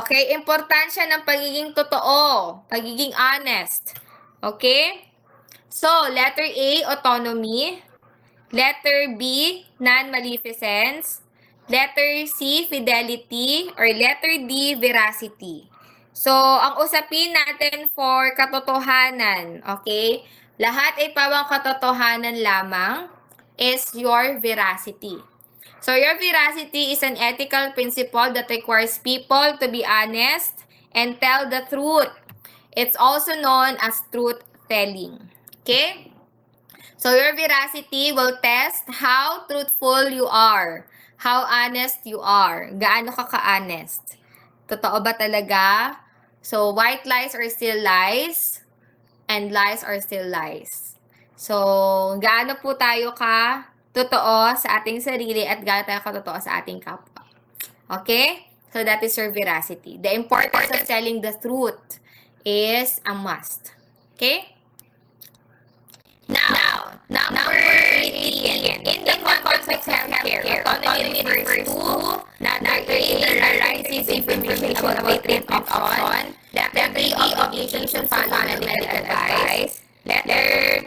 Okay? Importansya ng pagiging totoo, pagiging honest. Okay? So, letter A, autonomy. Letter B, non-maleficence. Letter C, fidelity. Or letter D, veracity. So, ang usapin natin for katotohanan, okay? Lahat ay pawang katotohanan lamang is your veracity. So, your veracity is an ethical principle that requires people to be honest and tell the truth. It's also known as truth-telling. Okay? So, your veracity will test how truthful you are, how honest you are, gaano ka ka-honest. Totoo ba talaga? So, white lies are still lies, and lies are still lies. So, gaano po tayo ka totoo sa ating sarili at gaano tayo katotoo sa ating kapwa. Okay? So, that is your veracity. The importance of telling the truth is a must. Okay? Now, number 18. In the context of healthcare, autonomy refers to letter A, the right to receive information about treatment option. Letter B, obligation to follow medical advice. Letter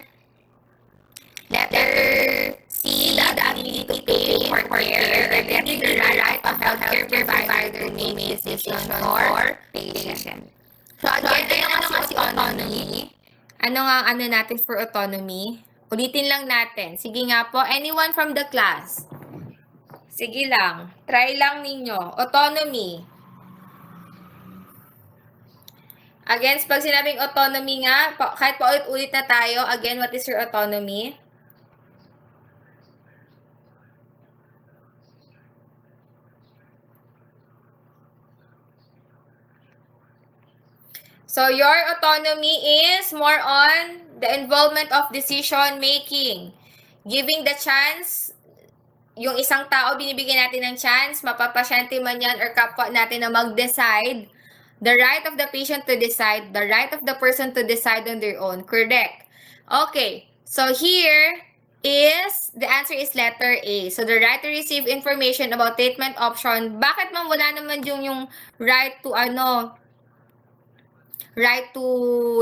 C, the ability to pay for care. Letter D, the right of healthcare provider to make decision for patient. So again, ano nga si autonomy? Ano nga ano natin for autonomy? Ulitin lang natin. Sige nga po, anyone from the class? Sige lang. Try lang ninyo. Autonomy. Again, pag sinabing autonomy nga, kahit paulit-ulit na tayo, again, what is your autonomy? So, your autonomy is more on the involvement of decision making. Giving the chance, yung isang tao, binibigyan natin ng chance, mapapasyente man yan or kapwa natin na mag-decide. The right of the patient to decide, the right of the person to decide on their own. Correct. Okay. So, here is, the answer is letter A. So, the right to receive information about treatment option. Bakit man wala naman yung right to right to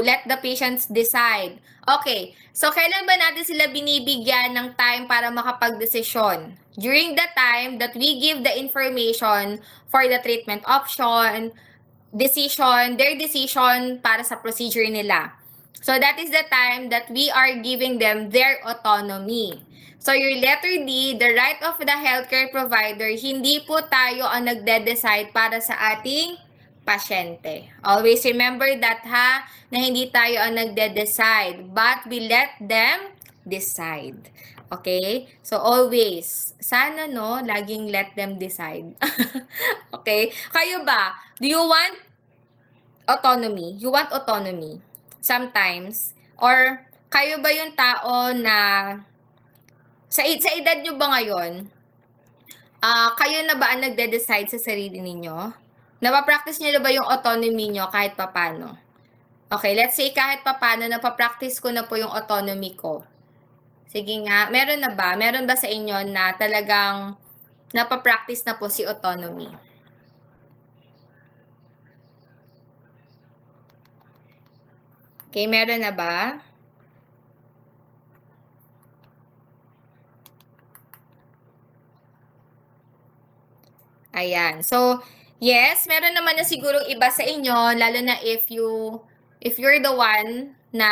let the patients decide. Okay, so kailan ba natin sila binibigyan ng time para makapag-desisyon? During the time that we give the information for the treatment option, their decision para sa procedure nila. So that is the time that we are giving them their autonomy. So your letter D, the right of the healthcare provider, hindi po tayo ang nagde-decide para sa ating pasyente. Always remember that ha, na hindi tayo ang nagde-decide, but we let them decide. Okay? So always, sana no, laging let them decide. Okay? Kayo ba, do you want autonomy? You want autonomy? Sometimes? Or kayo ba yung tao na sa edad nyo ba ngayon, kayo na ba ang nagde-decide sa sarili ninyo? Napapractice nyo na ba yung autonomy nyo kahit papano? Okay, let's say kahit papano, napapractice ko na po yung autonomy ko. Sige nga, meron na ba? Meron ba sa inyo na talagang napapractice na po si autonomy? Okay, meron na ba? Ayan. So, yes, meron naman na sigurong iba sa inyo, lalo na if you're the one na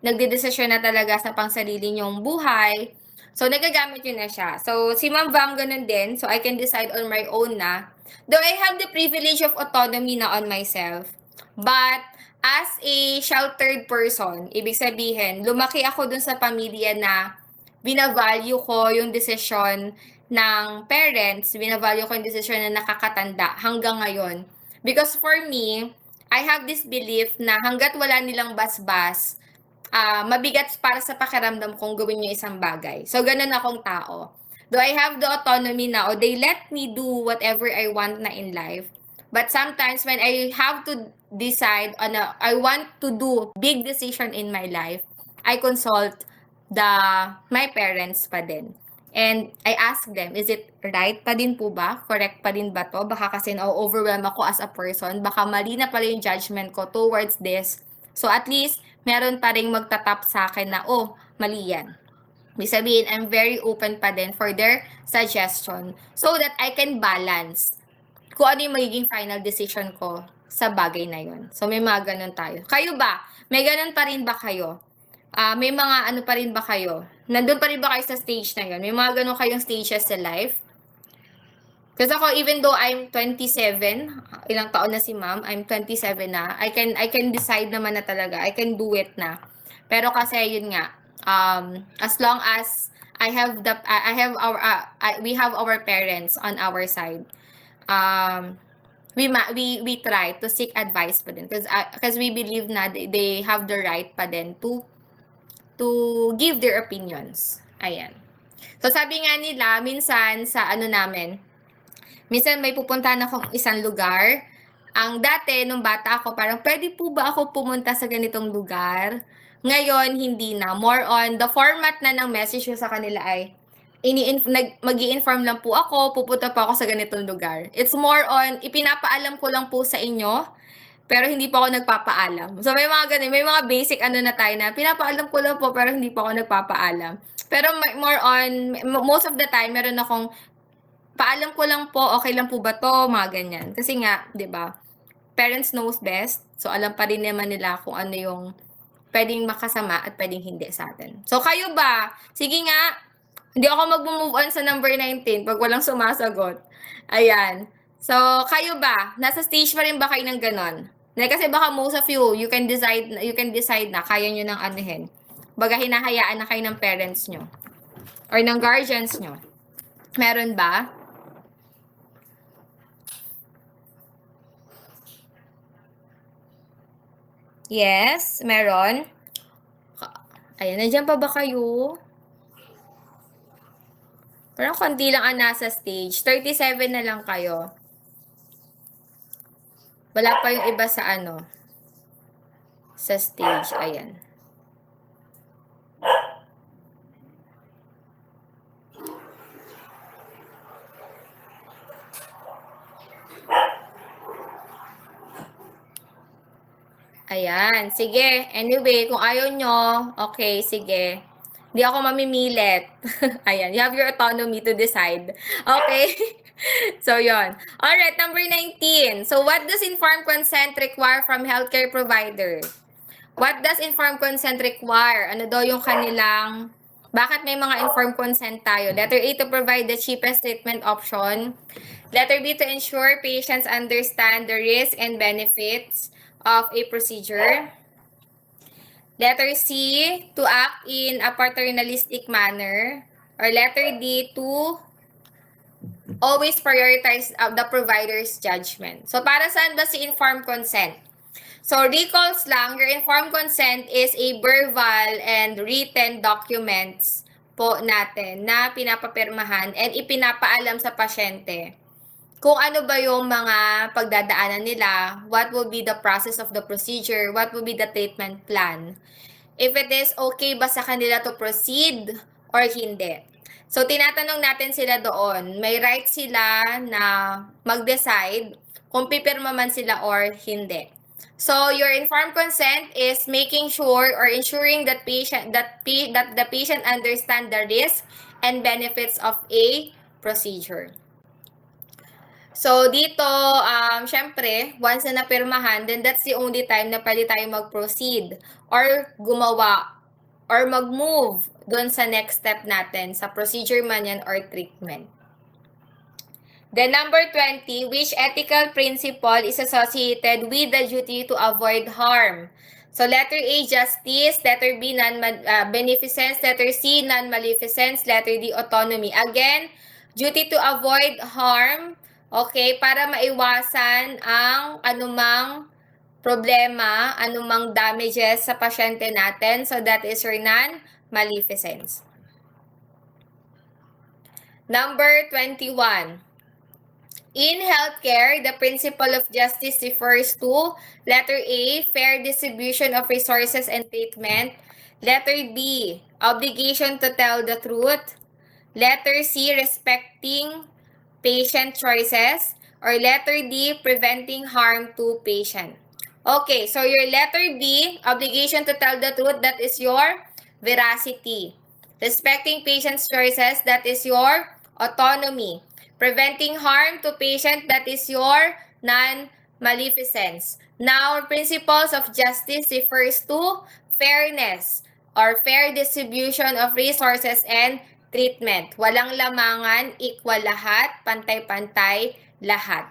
nagdedesisyon na talaga sa pangsarili nyong buhay. So, nagagamit yun na siya. So, si Ma'am Vam ganun din. So, I can decide on my own na. Though I have the privilege of autonomy na on myself. But, as a sheltered person, ibig sabihin, lumaki ako dun sa pamilya na binavalue ko yung desisyon ng parents, binavalue ko yung desisyon na nakakatanda hanggang ngayon. Because for me, I have this belief na hanggat wala nilang basbas, mabigat para sa pakiramdam kong gawin yung isang bagay. So, ganun akong tao. Though I have the autonomy now, they let me do whatever I want na in life. But sometimes when I have to decide on I want to do big decision in my life, I consult my parents pa din. And I ask them, is it right pa din po ba? Correct pa din ba to? Baka kasi na-overwhelm ako as a person. Baka mali na pala yung judgment ko towards this. So at least, meron pa rin magtatap sa akin na, oh, mali yan. Ibig sabihin, I'm very open pa din for their suggestion so that I can balance kung ano yung magiging final decision ko sa bagay na yun. So may mga ganun tayo. Kayo ba? May ganun pa rin ba kayo? May mga ano pa rin ba kayo? Nandun pa rin ba kayo sa stage na yun? May mga ganun kayong stages sa life? Kasi ako, even though I'm 27, ilang taon na si ma'am, I'm 27 na, I can decide naman na talaga, I can do it na. Pero kasi yun nga, as long as we have our parents on our side, we try to seek advice pa din because we believe na they have the right pa din to give their opinions. Ayan. So sabi nga nila, minsan sa ano namin, minsan may pupuntahan akong isang lugar. Ang dati, nung bata ako, parang pwede po ba ako pumunta sa ganitong lugar? Ngayon, hindi na. More on, the format na ng message ko sa kanila ay, mag-i-inform lang po ako, pupunta po ako sa ganitong lugar. It's more on, ipinapaalam ko lang po sa inyo, pero hindi pa ako nagpapaalam. So may mga ganun, may mga basic ano na tayo na pinapaalam ko lang po pero hindi pa ako nagpapaalam. Pero more on, most of the time, meron akong paalam ko lang po, okay lang po ba to, mga ganyan. Kasi nga, di ba, parents knows best. So alam pa rin naman nila kung ano yung pwedeng makasama at pwedeng hindi sa atin. So kayo ba? Sige nga, hindi ako mag-move on sa number 19 pag walang sumasagot. Ayan. So, kayo ba? Nasa stage pa rin ba kayo ng ganon? Kasi baka most of you can decide na kaya nyo nang anuhin. Baga hinahayaan na kayo ng parents nyo. Or ng guardians nyo. Meron ba? Yes, meron. Ayan, nandiyan pa ba kayo? Parang konti lang ang nasa stage. 37 na lang kayo. Wala pa yung iba sa ano. Sa stage. Ayan. Ayan. Sige. Anyway, kung ayaw nyo, okay, sige. Hindi ako mamimilit. Ayan. You have your autonomy to decide. Okay? So, yon. Alright, number 19. So, what does informed consent require from healthcare provider? What does informed consent require? Ano daw yung kanilang... Bakit may mga informed consent tayo? Letter A, to provide the cheapest treatment option. Letter B, to ensure patients understand the risk and benefits of a procedure. Letter C, to act in a paternalistic manner. Or letter D, to always prioritize the provider's judgment. So, para saan ba si informed consent? So, recalls lang, your informed consent is a verbal and written documents po natin na pinapapirmahan and ipinapaalam sa pasyente kung ano ba yung mga pagdadaanan nila, what will be the process of the procedure, what will be the treatment plan. If it is okay ba sa kanila to proceed or hindi. So, tinatanong natin sila doon, may right sila na mag-decide kung pipirma man sila or hindi. So, your informed consent is making sure or ensuring that the patient understand the risk and benefits of a procedure. So, dito, syempre, once na napirmahan, then that's the only time na pwede tayo mag-proceed or gumawa or mag-move doon sa next step natin, sa procedure man yan or treatment. Then, number 20, which ethical principle is associated with the duty to avoid harm? So, letter A, justice. Letter B, non-beneficence. Letter C, non-maleficence. Letter D, autonomy. Again, duty to avoid harm. Okay, para maiwasan ang anumang problema, anumang damages sa pasyente natin. So, that is your non-maleficence. Number 21. In healthcare, the principle of justice refers to letter A, fair distribution of resources and treatment. Letter B, obligation to tell the truth. Letter C, respecting patient choices. Or letter D, preventing harm to patient. Okay, so your letter B, obligation to tell the truth, that is your veracity. Respecting patient's choices, that is your autonomy. Preventing harm to patient, that is your non-maleficence. Now, principles of justice refers to fairness or fair distribution of resources and treatment. Walang lamangan, equal lahat, pantay-pantay lahat.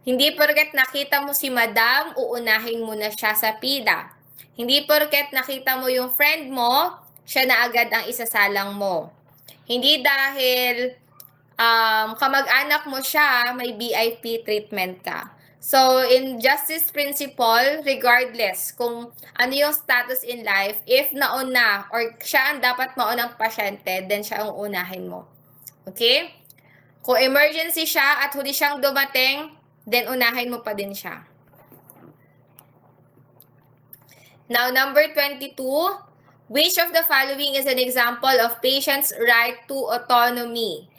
Hindi porket nakita mo si madam, uunahin mo na siya sa pila. Hindi porket nakita mo yung friend mo, siya na agad ang isasalang mo. Hindi dahil kamag-anak mo siya, may VIP treatment ka. So, in justice principle, regardless kung ano yung status in life, if nauna or siya ang dapat maunang pasyente, then siya ang unahin mo. Okay? Kung emergency siya at huli siyang dumating, then unahin mo pa din siya. Now, number 22, which of the following is an example of patient's right to autonomy?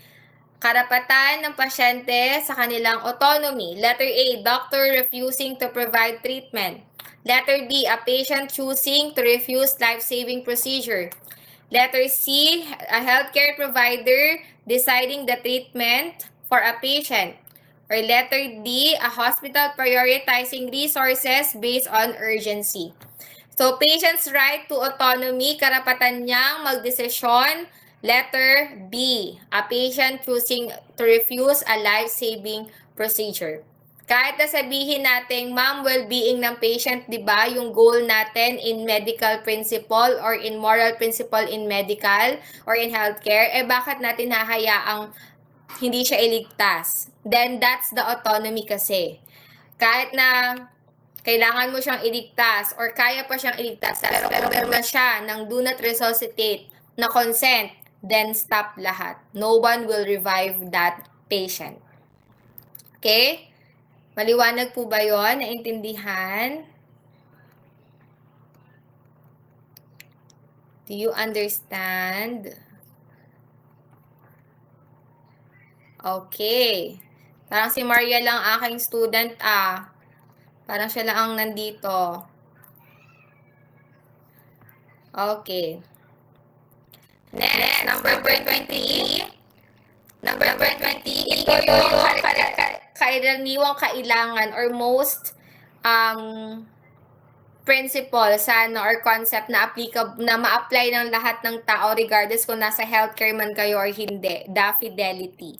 Karapatan ng pasyente sa kanilang autonomy. Letter A, doctor refusing to provide treatment. Letter B, a patient choosing to refuse life-saving procedure. Letter C, a healthcare provider deciding the treatment for a patient. Or letter D, a hospital prioritizing resources based on urgency. So, patient's right to autonomy, karapatan niyang magdesisyon. Letter B, a patient choosing to refuse a life-saving procedure. Kahit na sabihin natin, ma'am, well-being ng patient, di ba, yung goal natin in medical principle or in moral principle in medical or in healthcare, bakit natin hahayaang hindi siya iligtas? Then, that's the autonomy kasi. Kahit na kailangan mo siyang iligtas or kaya pa siyang iligtas, pero meron na siya ng do not resuscitate na consent, then stop lahat. No one will revive that patient. Okay? Maliwanag po ba yun? Naintindihan? Do you understand? Okay. Parang si Maria lang aking student Parang siya lang ang nandito. Okay. Next, number 20. Number 20, ito yung karaniwang kailangan or most principle sana or concept na applicable na ma-apply ng lahat ng tao regardless kung nasa healthcare man kayo or hindi, the fidelity.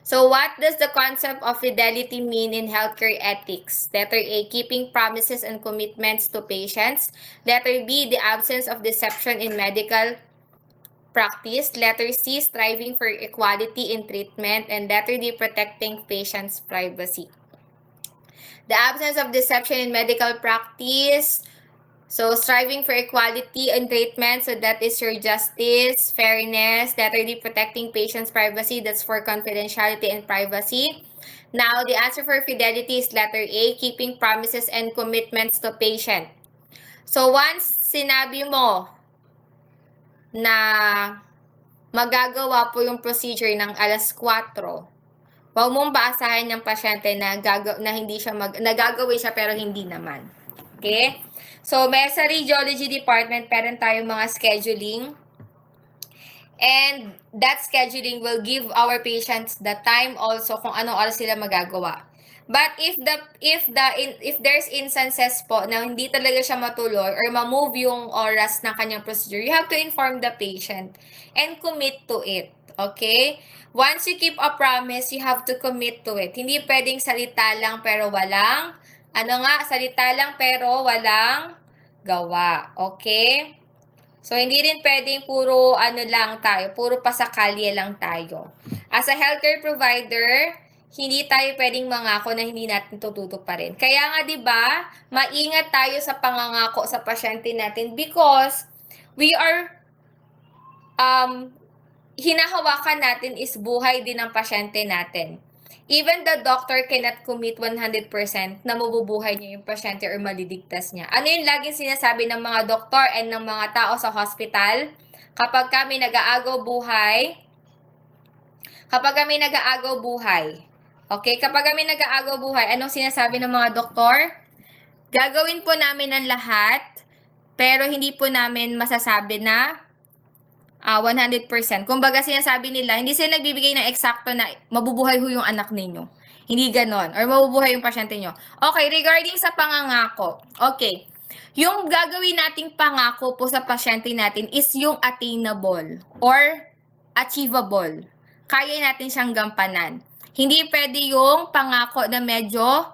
So what does the concept of fidelity mean in healthcare ethics? Letter A, keeping promises and commitments to patients. Letter B, the absence of deception in medical practice. Letter C, striving for equality in treatment. And letter D, protecting patients' privacy. The absence of deception in medical practice. So, striving for equality in treatment. So, that is your justice, fairness. Letter D, protecting patients' privacy. That's for confidentiality and privacy. Now, the answer for fidelity is letter A, keeping promises and commitments to patient. So, once sinabi mo na magagawa po yung procedure ng alas 4, huwag mong baasahin ng pasyente na hindi siya nagagawin siya pero hindi naman. Okay? So, may sa radiology department, meron tayong mga scheduling. And that scheduling will give our patients the time also kung anong oras sila magagawa. But if there's instances po na hindi talaga siya matuloy or ma-move yung oras ng kanyang procedure, you have to inform the patient and commit to it. Okay? Once you keep a promise, you have to commit to it. Hindi pwedeng salita lang pero walang, salita lang pero walang gawa. Okay? So, hindi rin pwedeng puro lang tayo, puro pasakalye lang tayo. As a healthcare provider, hindi tayo pwedeng mangako na hindi natin tututuparin. Kaya nga 'di ba, maingat tayo sa pangangako sa pasyente natin because we are hinahawakan natin is buhay din ng pasyente natin. Even the doctor cannot commit 100% na mabubuhay niya yung pasyente or maliligtas niya. Ano yung laging sinasabi ng mga doktor and ng mga tao sa hospital? Kapag kami nag-aagaw buhay, Kapag kami nag-aagaw buhay. Okay? Kapag kami nag-aagaw buhay, anong sinasabi ng mga doktor? Gagawin po namin ang lahat, pero hindi po namin masasabi na 100%. Kumbaga sinasabi nila, hindi sila nagbibigay ng eksakto na mabubuhay ho yung anak ninyo. Hindi ganon. Or mabubuhay yung pasyente nyo. Okay, regarding sa pangangako. Okay. Yung gagawin nating pangako po sa pasyente natin is yung attainable or achievable. Kaya natin siyang gampanan. Hindi pwede yung pangako na medyo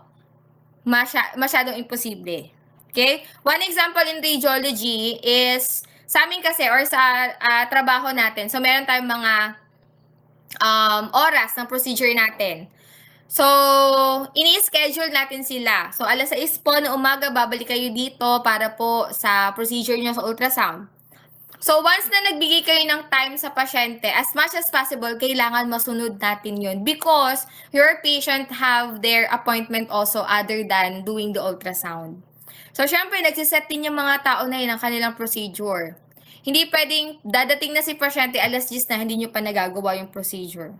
masyadong imposible. Okay? One example in radiology is sa amin kasi or sa trabaho natin. So meron tayong mga oras ng procedure natin. So, ini-schedule natin sila. So, alas 6 po na umaga, babalik kayo dito para po sa procedure nyo sa ultrasound. So, once na nagbigay kayo ng time sa pasyente, as much as possible, kailangan masunod natin yun because your patient have their appointment also other than doing the ultrasound. So, syempre, nagsiset din yung mga tao na yun ang kanilang procedure. Hindi pwedeng dadating na si pasyente alas 10 na hindi nyo pa nagagawa yung procedure.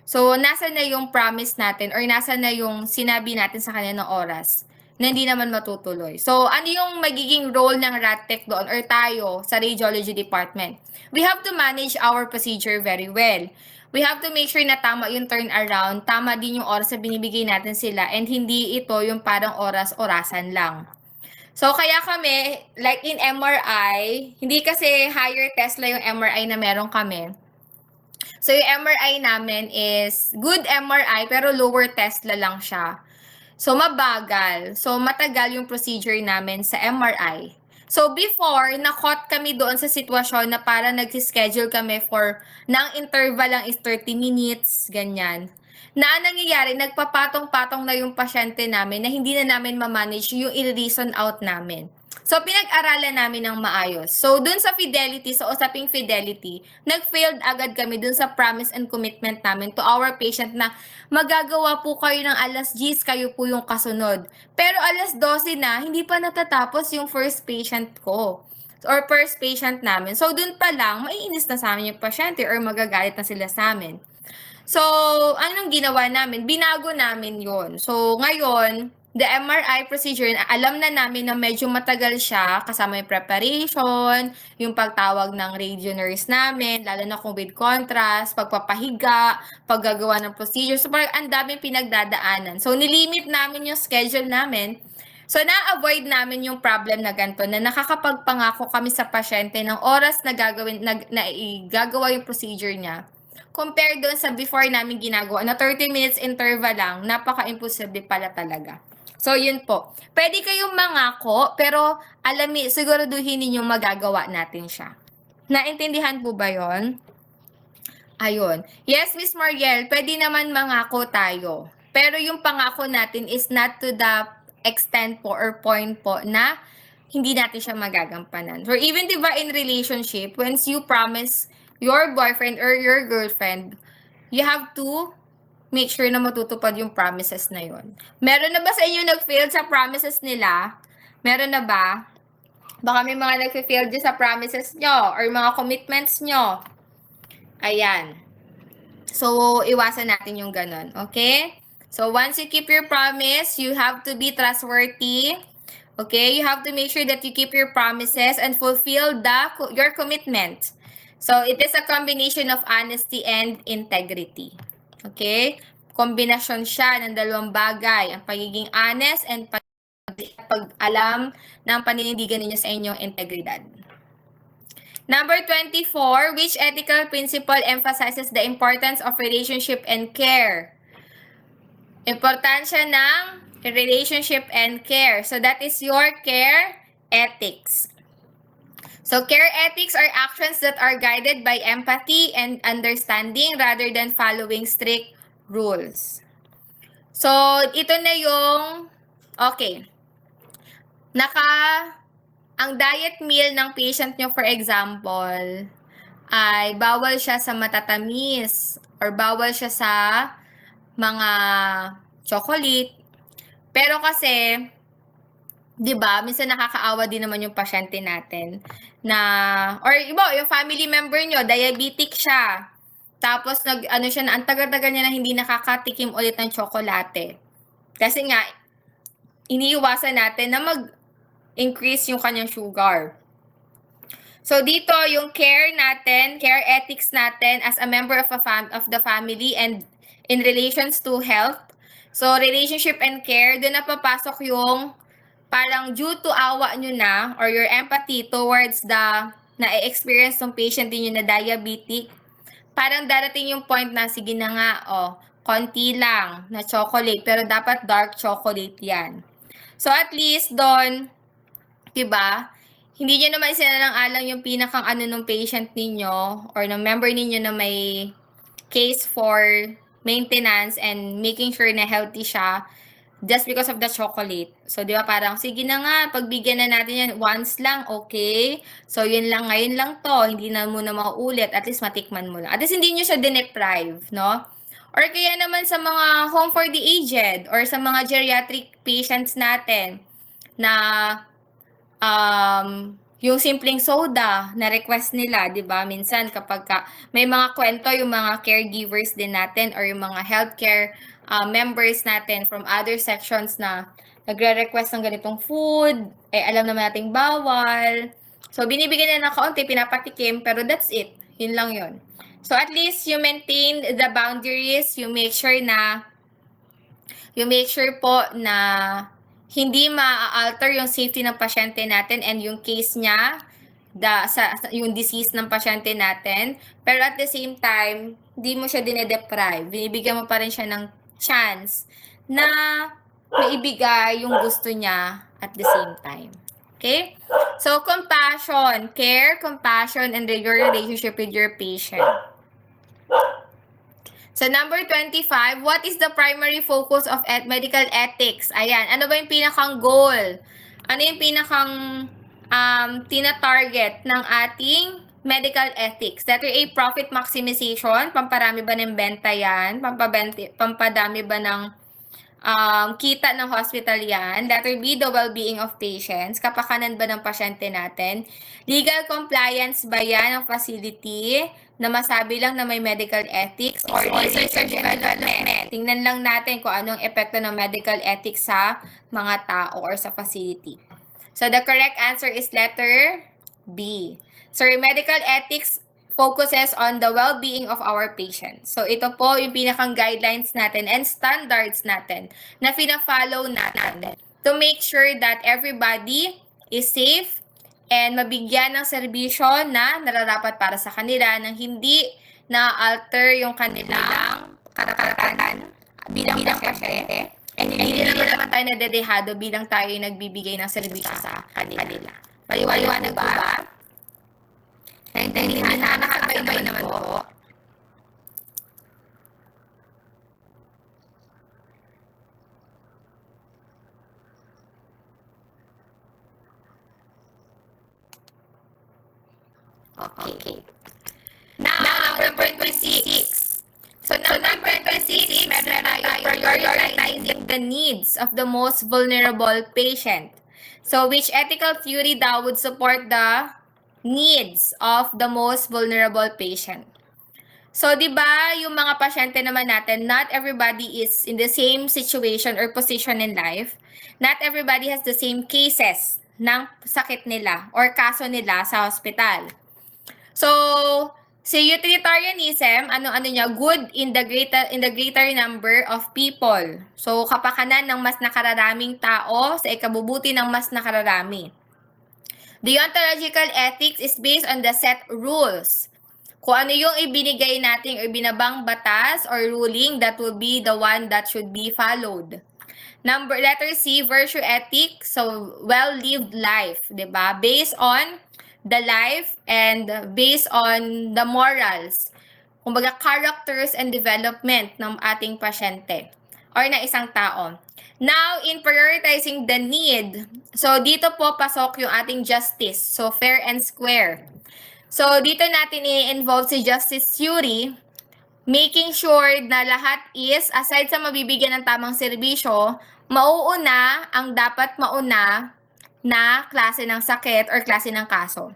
So, nasa na yung promise natin or nasa na yung sinabi natin sa kanya ng oras na hindi naman matutuloy. So, ano yung magiging role ng RadTech doon or tayo sa radiology department? We have to manage our procedure very well. We have to make sure na tama yung turnaround, tama din yung oras na binibigay natin sila, and hindi ito yung parang oras-orasan lang. So, kaya kami, like in MRI, hindi kasi higher Tesla yung MRI na meron kami. So, yung MRI namin is good MRI pero lower Tesla lang siya. So, mabagal. So, matagal yung procedure namin sa MRI. So, before, na-caught kami doon sa sitwasyon na para nag-schedule kami for, ng interval lang is 30 minutes, ganyan. Na nangyayari, nagpapatong-patong na yung pasyente namin na hindi na namin ma-manage yung i-reason out namin. So, pinag-aralan namin ng maayos. So, dun sa fidelity, sa usaping fidelity, nag-failed agad kami dun sa promise and commitment namin to our patient na magagawa po kayo ng alas 10, kayo po yung kasunod. Pero alas 12 na, hindi pa natatapos yung first patient ko or first patient namin. So, dun pa lang, maiinis na sa amin yung pasyente or magagalit na sila sa amin. So, anong ginawa namin? Binago namin yon. So, ngayon, the MRI procedure, alam na namin na medyo matagal siya, kasama yung preparation, yung pagtawag ng radio nurse namin, lalo na kung with contrast, pagpapahiga, paggagawa ng procedure. So, parang ang daming pinagdadaanan. So, nilimit namin yung schedule namin. So, na-avoid namin yung problem na ganito, na nakakapagpangako kami sa pasyente ng oras na gagawa yung procedure niya. Compared doon sa before namin ginagawa, na 30 minutes interval lang, napaka-imposible pala talaga. So, yun po. Pwede kayong mangako, pero siguraduhin ninyong magagawa natin siya. Naintindihan po ba yon? Ayun. Yes, Miss Mariel, pwede naman mangako tayo. Pero yung pangako natin is not to the extent po or point po na hindi natin siya magagampanan. Or even diba in relationship, once you promise your boyfriend or your girlfriend, you have to make sure na matutupad yung promises na yun. Meron na ba sa inyo nag-fail sa promises nila? Meron na ba? Baka may mga nag-fail dyan sa promises nyo or mga commitments nyo. Ayan. So, iwasan natin yung ganun. Okay? So, once you keep your promise, you have to be trustworthy. Okay? You have to make sure that you keep your promises and fulfill your commitment. So, it is a combination of honesty and integrity. Okay? Kombinasyon siya ng dalawang bagay. Ang pagiging honest and pag-alam ng paninindigan ninyo sa inyong integridad. Number 24, which ethical principle emphasizes the importance of relationship and care? Importansya ng relationship and care. So, that is your care ethics. So, care ethics are actions that are guided by empathy and understanding rather than following strict rules. So, ito na yung, okay, ang diet meal ng patient nyo, for example, ay bawal siya sa matatamis or bawal siya sa mga chocolate. Pero kasi, 'di ba, minsan nakakaawa din naman yung pasyente natin na or iba yung family member nyo diabetic siya. Tapos nag-ano siya na ang tagal-tagal niya na hindi nakakatikim ulit ng tsokolate. Kasi nga, iniiwasan natin na mag-increase yung kanyang sugar. So dito yung care natin, care ethics natin as a member of the family and in relations to health. So relationship and care, doon na papasok yung parang due to awa nyo na or your empathy towards the na-experience ng patient din na diabetic. Parang darating yung point na sige na nga, konti lang na chocolate pero dapat dark chocolate yan. So at least doon, 'di ba? Hindi niyo naman isinalang-alang yung pinakang ano ng patient ninyo or ng member ninyo na may case for maintenance and making sure na healthy siya just because of the chocolate. So, di ba parang, sige na nga, pagbigyan na natin yan once lang, okay? So, yun lang, ngayon lang to, hindi na muna mauulit, at least matikman mo lang. At least hindi nyo siya dineprive, no? Or kaya naman sa mga home for the aged or sa mga geriatric patients natin na yung simpleng soda na request nila, 'di ba? Minsan kapag may mga kwento yung mga caregivers din natin or yung mga healthcare members natin from other sections na nagre-request ng ganitong food, alam naman nating bawal. So binibigyan na ng kaunti, pinapatikim, pero that's it. Yun lang yun. So at least you maintain the boundaries, you make sure po na hindi ma-alter yung safety ng pasyente natin and yung case niya, yung disease ng pasyente natin. Pero at the same time, hindi mo siya dinedeprive. Binibigyan mo pa rin siya ng chance na maibigay yung gusto niya at the same time. Okay? So, compassion, care, compassion, and your relationship with your patient. So, number 25, what is the primary focus of medical ethics? Ayan, ano ba yung pinakang goal? Ano yung pinakang tina-target ng ating medical ethics? Letter A, profit maximization. Pamparami ba ng benta yan? Pampadami ba ng kita ng hospital yan? Letter B, the well-being of patients. Kapakanan ba ng pasyente natin? Legal compliance ba yan ng facility na masabi lang na may medical ethics or research and development? Tingnan lang natin kung anong epekto ng medical ethics sa mga tao or sa facility. So the correct answer is letter B. So medical ethics focuses on the well-being of our patients. So ito po yung pinakang guidelines natin and standards natin na fina-follow natin to make sure that everybody is safe and mabigyan ng serbisyo na nararapat para sa kanila nang hindi na-alter yung kanilang karapatan bilang pasyente. And hindi naman tayo nadedehado bilang tayo yung nagbibigay ng serbisyo sa kanila. Paliwanag ba? Nakakabay naman po. Okay. Now, number 26. So, number 26, meron tayo prioritizing the needs of the most vulnerable patient. So, which ethical theory daw would support the needs of the most vulnerable patient? So, di ba, yung mga pasyente naman natin, not everybody is in the same situation or position in life. Not everybody has the same cases ng sakit nila or kaso nila sa hospital. So, si utilitarianism, ano niya, good in the greater number of people. So, kapakanan ng mas nakararaming tao sa ikabubuti ng mas nakararami. Deontological ethics is based on the set rules. Kung ano yung ibinigay natin or binabang batas or ruling, that will be the one that should be followed. Letter C, virtue ethics, so well-lived life, 'di ba? Based on the life and based on the morals, kumbaga characters and development ng ating pasyente or na isang tao. Now, in prioritizing the need, so dito po pasok yung ating justice, so fair and square. So dito natin i-involve si justice theory, making sure na lahat is, aside sa mabibigyan ng tamang serbisyo, mauuna ang dapat mauna na klase ng sakit or klase ng kaso.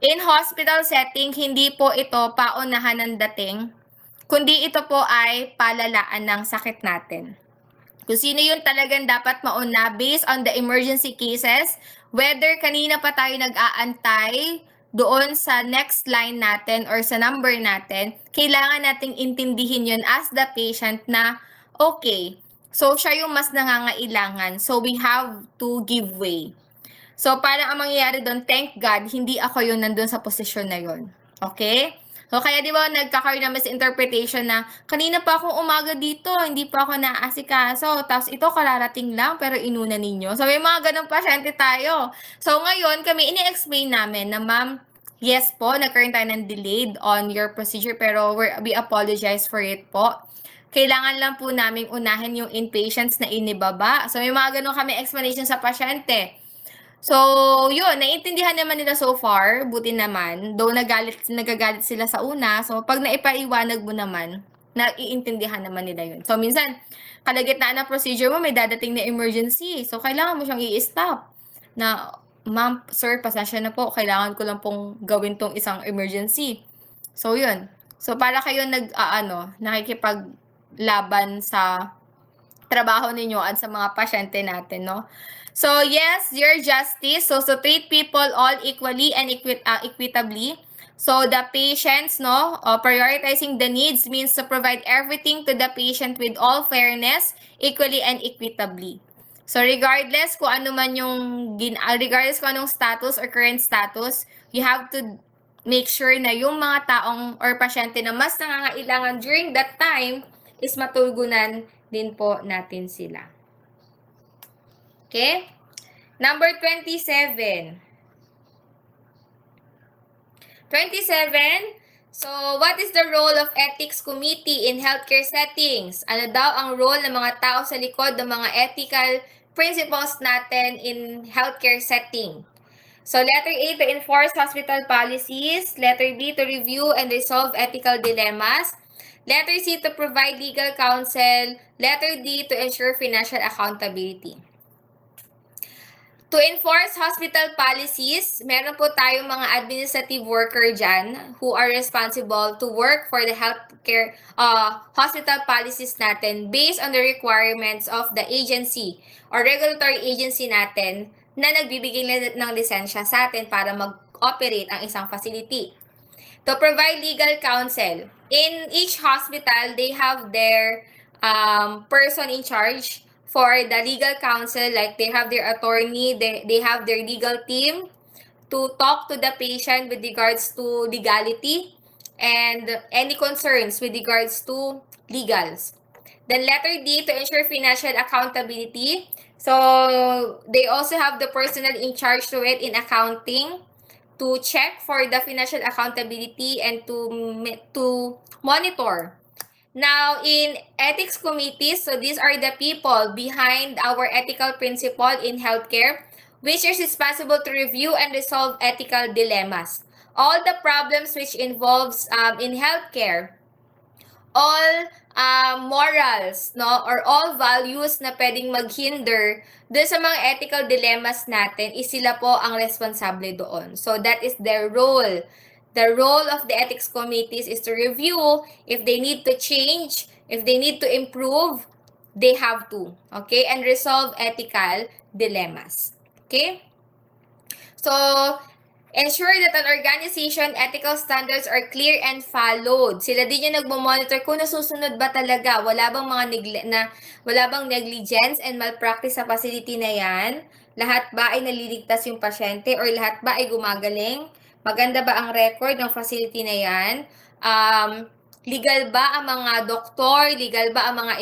In hospital setting, hindi po ito paunahan ng dating. kundi ito po ay palalaan ng sakit natin. Kung sino yung talagang dapat mauna based on the emergency cases, whether kanina pa tayo nag-aantay doon sa next line natin or sa number natin, kailangan nating intindihin yun as the patient na, okay, so siya yung mas nangangailangan, so we have to give way. So, parang ang mangyayari doon, thank God, hindi ako yung nandun sa posisyon na yun. Okay? So, kaya di ba nagkakaroon ng misinterpretation na kanina pa akong umaga dito, hindi pa ako naaasikaso, tapos ito kararating lang, pero inuna ninyo. So, may mga ganong pasyente tayo. So, ngayon, kami ini-explain namin na ma'am, yes po, nagkaroon tayo ng delayed on your procedure, pero we apologize for it po. Kailangan lang po namin unahin yung inpatients na inibaba. So, may mga ganun kami explanation sa pasyente. So, yun, naiintindihan naman nila so far, buti naman. Though nagagalit sila sa una, so pag naipaiwanag mo naman, naiintindihan naman nila yun. So, minsan, kalagitnaan ng procedure mo, may dadating na emergency. So, kailangan mo siyang i-stop. Na, ma'am, sir, pasensya na po, kailangan ko lang pong gawin tong isang emergency. So, yun. So, para kayo nakikipaglaban sa trabaho ninyo at sa mga pasyente natin, no? So, yes, your justice. So treat people all equally and equitably. So, the patients, no, prioritizing the needs means to provide everything to the patient with all fairness, equally and equitably. So, regardless kung ano man yung, regardless kung anong status or current status, you have to make sure na yung mga taong or pasyente na mas nangangailangan during that time is matugunan din po natin sila. Okay? Number 27. 27. So, what is the role of ethics committee in healthcare settings? Ano daw ang role ng mga tao sa likod ng mga ethical principles natin in healthcare setting? So, letter A, to enforce hospital policies. Letter B, to review and resolve ethical dilemmas. Letter C, to provide legal counsel. Letter D, to ensure financial accountability. To enforce hospital policies, meron po tayong mga administrative worker dyan who are responsible to work for the healthcare hospital policies natin based on the requirements of the agency or regulatory agency natin na nagbibigay ng lisensya sa atin para mag-operate ang isang facility. To provide legal counsel. In each hospital, they have their person in charge for the legal counsel, like they have their attorney, they have their legal team to talk to the patient with regards to legality and any concerns with regards to legals. Then letter D, to ensure financial accountability. So they also have the personnel in charge to it in accounting to check for the financial accountability and to monitor. Now, in ethics committees, so these are the people behind our ethical principle in healthcare, which is responsible to review and resolve ethical dilemmas. All the problems which involves in healthcare, all morals, no, or all values na pwedeng maghinder doon sa mga ethical dilemmas natin, is sila po ang responsable doon. So, that is their role. The role of the ethics committees is to review if they need to change, if they need to improve, they have to, okay? And resolve ethical dilemmas, okay? So, ensure that an organization ethical standards are clear and followed. Sila din yung nagmo-monitor kung nasusunod ba talaga. Wala bang negligence and malpractice sa facility na yan? Lahat ba ay naliligtas yung pasyente or lahat ba ay gumagaling? Maganda ba ang record ng facility na yan? Legal ba ang mga doktor? Legal ba ang mga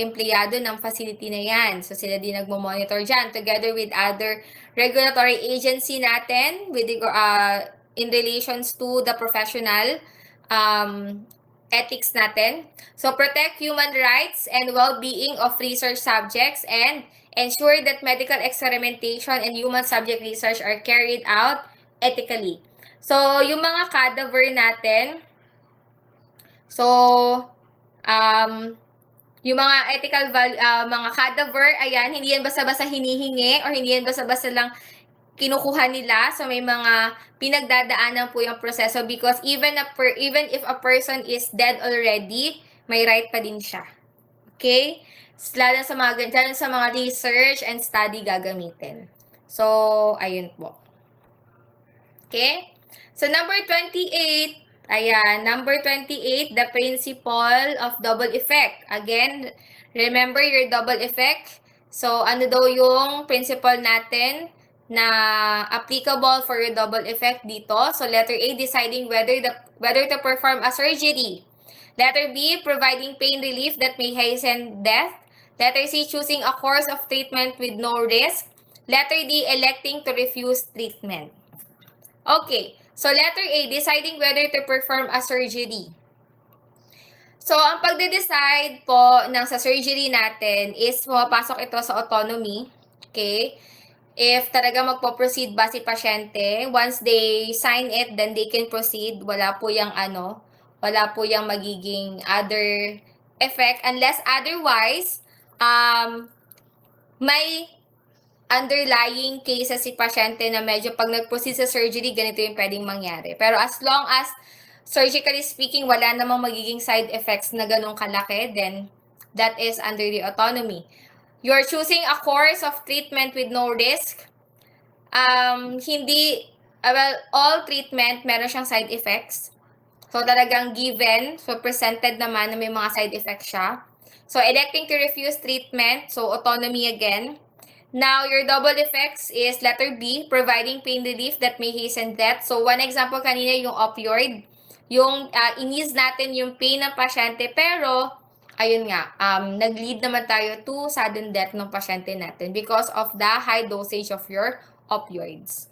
empleyado ng facility na yan? So, sila din nagmo-monitor dyan together with other regulatory agency natin with in relations to the professional ethics natin. So, protect human rights and well-being of research subjects and ensure that medical experimentation and human subject research are carried out ethically. So, yung mga cadaver natin, so, yung mga ethical mga cadaver, ayan, hindi yan basta-basta hinihingi or hindi yan basta-basta lang kinukuha nila. So may mga pinagdadaanan po yung proseso because even if a person is dead already, may right pa din siya. Okay? Lalo sa mga research and study gagamitin. So, ayun po. Okay? So, number 28, ayan, number 28, the principle of double effect. Again, remember your double effect. So, ano daw yung principle natin na applicable for your double effect dito? So, letter A, deciding whether to perform a surgery. Letter B, providing pain relief that may hasten death. Letter C, choosing a course of treatment with no risk. Letter D, electing to refuse treatment. Okay, so letter A, deciding whether to perform a surgery. So, ang pagde-decide po ng sa surgery natin is pumapasok ito sa autonomy. Okay? If talaga magpo-proceed ba si pasyente, once they sign it, then they can proceed. Wala po yung magiging other effect unless otherwise, may underlying cases si pasyente na medyo pag nag-proceed sa surgery, ganito yung pwedeng mangyari. Pero as long as surgically speaking, wala namang magiging side effects na ganun kalaki, then that is under the autonomy. You're choosing a course of treatment with no risk. All treatment meron siyang side effects. So, talagang given, so presented naman na may mga side effects siya. So, electing to refuse treatment, so autonomy again. Now, your double effects is letter B, providing pain relief that may hasten death. So, one example kanina yung opioid. Yung in-ease natin yung pain ng pasyente, pero, ayun nga, nag-lead naman tayo to sudden death ng pasyente natin because of the high dosage of your opioids.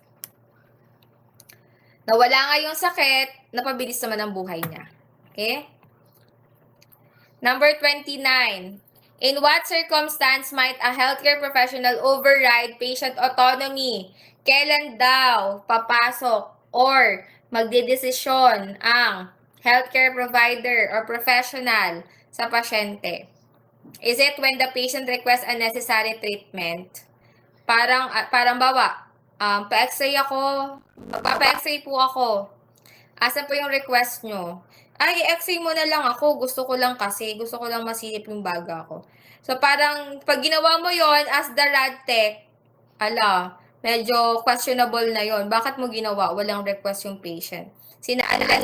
Nawala nga yung sakit, napabilis naman ang buhay niya. Okay? Number 29. In what circumstance might a healthcare professional override patient autonomy? Kailan daw papasok or magdedesisyon ang healthcare provider or professional sa pasyente? Is it when the patient requests unnecessary treatment? Parang bawa, pa-x-ray ako, magpapa-x-ray po ako. Asan po yung request nyo? Ay, i-x-ray mo na lang ako. Gusto ko lang masilip yung baga ko. So, parang, pag ginawa mo yon as the rad tech, medyo questionable na yon. Bakit mo ginawa? Walang request yung patient. Sinabi ba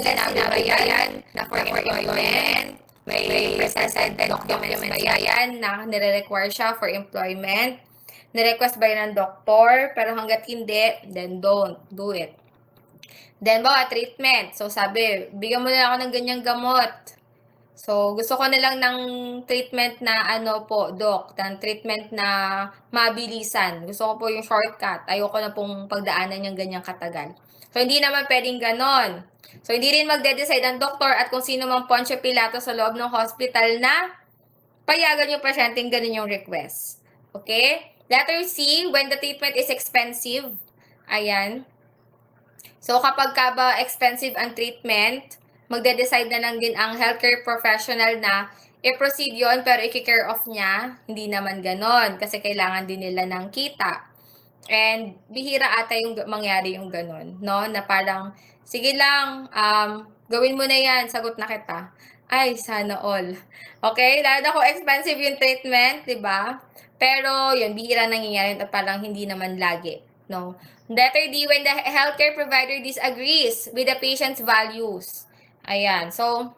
yan na for employment? May presented documents ba yan na nire-require siya for employment? Nirequest ba yan ng doktor? Pero hanggat hindi, then don't do it. Then, treatment. So, sabi, bigyan mo na ako ng ganyang gamot. So, gusto ko na lang ng treatment na ng treatment na mabilisan. Gusto ko po yung shortcut. Ayoko na pong pagdaanan yung ganyang katagal. So, hindi naman pwedeng ganon. So, hindi rin magde-decide ang doktor at kung sino mang Poncio Pilato sa loob ng hospital na payagan yung pasyenteng ganun yung request. Okay? Letter C, when the treatment is expensive. Ayan. So, kapag ba expensive ang treatment, magde-decide na lang din ang healthcare professional na i-proceed yun pero i-care off niya. Hindi naman ganon kasi kailangan din nila ng kita. And bihira ata yung mangyari yung ganon, no? Na parang, sige lang, gawin mo na yan, sagot na kita. Ay, sana all. Okay? Lalo na kung expensive yung treatment, di ba? Pero, yun, bihira nangyayari at parang hindi naman lagi, no? Letter D, when the healthcare provider disagrees with the patient's values. Ayan. So,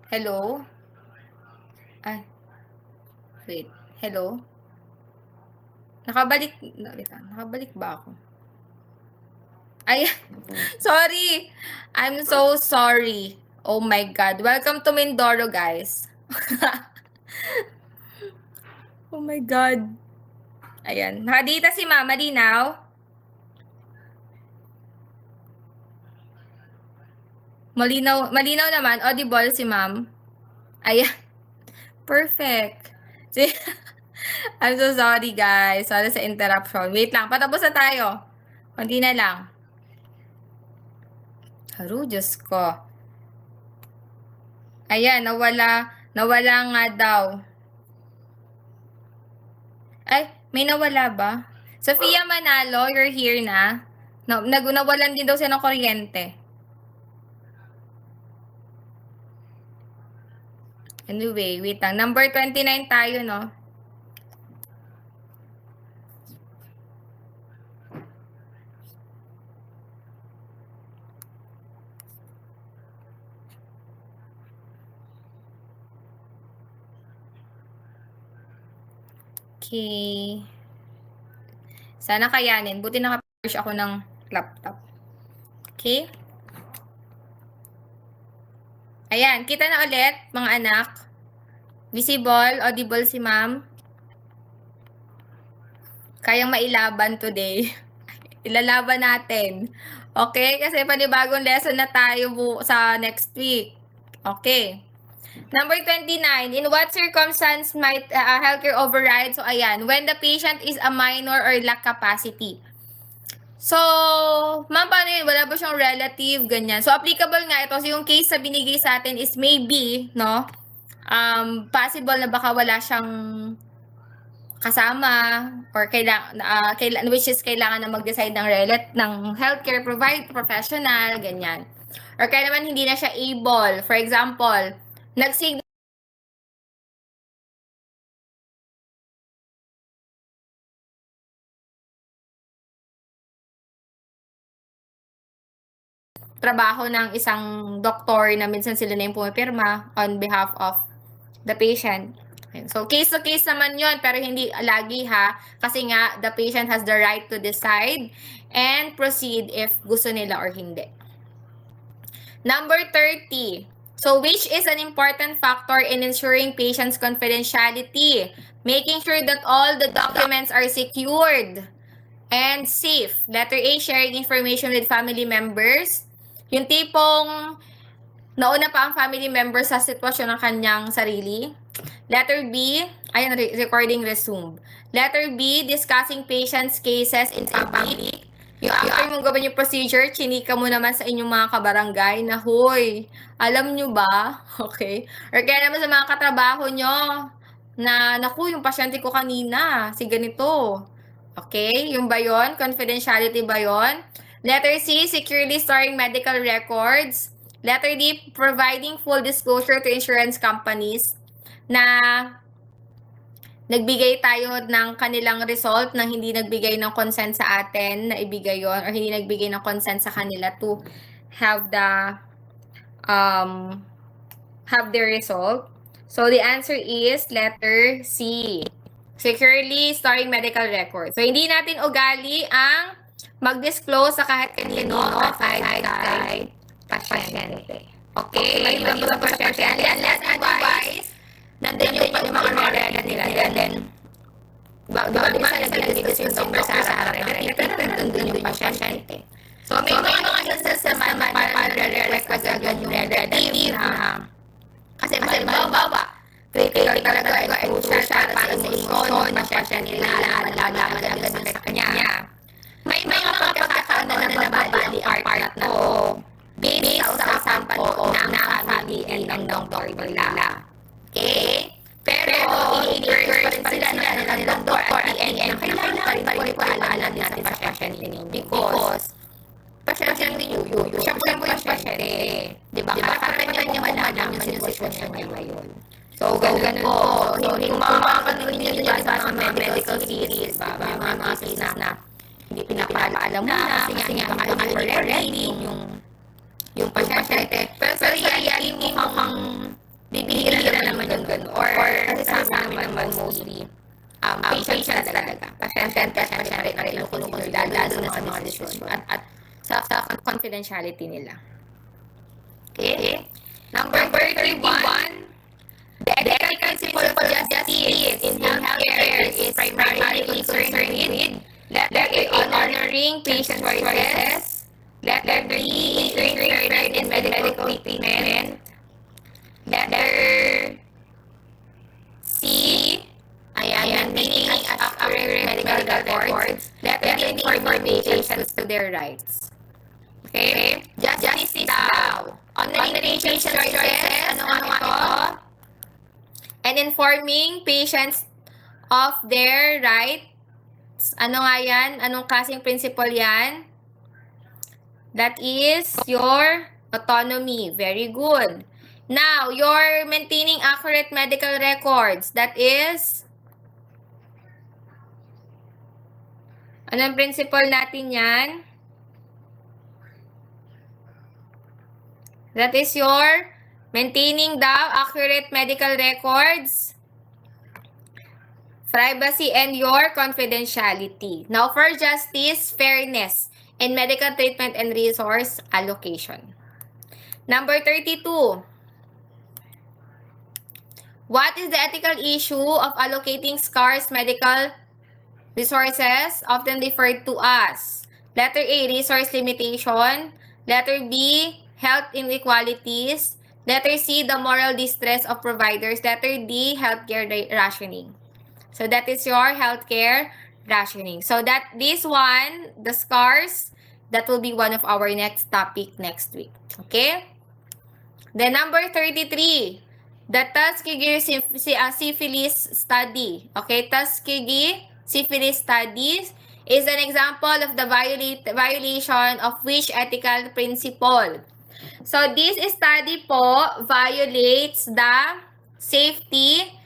Hello? Ay, wait. Hello? Nakabalik ba ako? Ay, sorry. I'm so sorry. Oh my God. Welcome to Mindoro, guys. Oh my God. Ayan. Nakadita si Mama, linaw? Malinaw naman. Audible si Ma'am. Ayan. Perfect. See? I'm so sorry, guys. Sorry sa interruption. Wait lang. Patapos na tayo. Konti na lang. Haru, Diyos ko. Ayan, nawala nga daw. Ay, may nawala ba? Sofia Manalo, you're here na. Nawalan din daw siya ng kuryente. Anyway, wait lang. Number 29 tayo, no? Okay. Sana kayanin. Buti naka-push ako ng laptop. Okay? Ayan, kita na ulit, mga anak. Visible, audible si ma'am. Kayang mailaban today. Ilalaban natin. Okay? Kasi panibagong lesson na tayo sa next week. Okay. Number 29, in what circumstance might healthcare override? So, ayan, when the patient is a minor or lack capacity. So, ma'am, paano yun? Wala ba siyang relative, ganyan. So, applicable nga ito. So, yung case na binigay sa atin is maybe, no? Possible na baka wala siyang kasama or which is kailangan na mag-decide ng healthcare professional, ganyan. Or kaya naman hindi na siya able. For example, nag-signal trabaho ng isang doktor na minsan sila na yung pumipirma on behalf of the patient. So, case to case naman yon, pero hindi lagi ha. Kasi nga, the patient has the right to decide and proceed if gusto nila or hindi. Number 30. So, which is an important factor in ensuring patient's confidentiality? Making sure that all the documents are secured and safe. Letter A, sharing information with family members. Yung tipong nauna pa ang family member sa sitwasyon ng kanyang sarili. Letter B, ayan, recording resumed. Letter B, discussing patient's cases in public. Yung after mong gawin yung procedure, chinika mo naman sa inyong mga kabarangay na, hoy, alam nyo ba? Okay? Or kaya naman sa mga katrabaho nyo, na, naku, yung pasyente ko kanina, si ganito. Okay? Yung ba yun? Confidentiality ba yun? Letter C, securely storing medical records. Letter D, providing full disclosure to insurance companies na nagbigay tayo ng kanilang result nang hindi nagbigay ng consent sa atin na ibigay yon or hindi nagbigay ng consent sa kanila to have their result. So the answer is letter C. Securely storing medical records. So hindi natin ugali ang mag-disclose sa kahit kanino aside kay pasyente. Okay? Yung iba pasyente, unless otherwise, nandun yung mga relative nila. Then, diba nag-discuss yung doktor sa harap pero nandun yung pasyente. So, may mga instances naman para request agad yung relative na kasi bawa, critical talaga exposure siya para sa emosyon ng pasyente na nalalaman agad sa kanya. May mga pagkakataon na nababali art na to based sa usapan po ng family and ng doktor nila. Okay? Pero i-encourage pa rin sila ng doktor at the end kailangan pa rin paalam natin sa pasyente ninyo because pasyente ninyo yun. Siya po yung pasyente. Diba? Karapatan niya malaman yung sitwasyon niya ngayon. So, ganun po. So, yung mga kapanood ninyo dyan sa mga medical series, may mga cases na hindi pinapaalam na kasi nga baka already yung pasyente. Pero hindi mukhang bibihira lang naman yung gano'n. Or kasi sa amin naman mostly, patients talaga. Patient pa rin yung kinukonsider lalo na sa mga desisyon at sa confidentiality nila. Okay? Number 31, the ethical principle of justice in healthcare is primarily concerned with letter A, honoring patient choices, letter B, ensuring fairness in medical treatment, letter C, maintaining accurate medical records, letter D, informing patients to their rights. Okay? Justice daw. Honoring patient choices, ano nga ito? And informing patients of their rights. Ano nga yan? Anong klaseng principle yan? That is your autonomy. Very good. Now, you're maintaining accurate medical records. That is, anong principle natin yan? That is your maintaining the accurate medical records, privacy, and your confidentiality. Now, for justice, fairness, and medical treatment and resource allocation. Number 32. What is the ethical issue of allocating scarce medical resources, often referred to as? Letter A, resource limitation. Letter B, health inequalities. Letter C, the moral distress of providers. Letter D, healthcare rationing. So that is your healthcare rationing. So that this one, the scars, that will be one of our next topic next week. Okay? Then number 33, the Tuskegee syphilis study. Okay, Tuskegee syphilis studies is an example of the violation of which ethical principle? So this study po violates the safety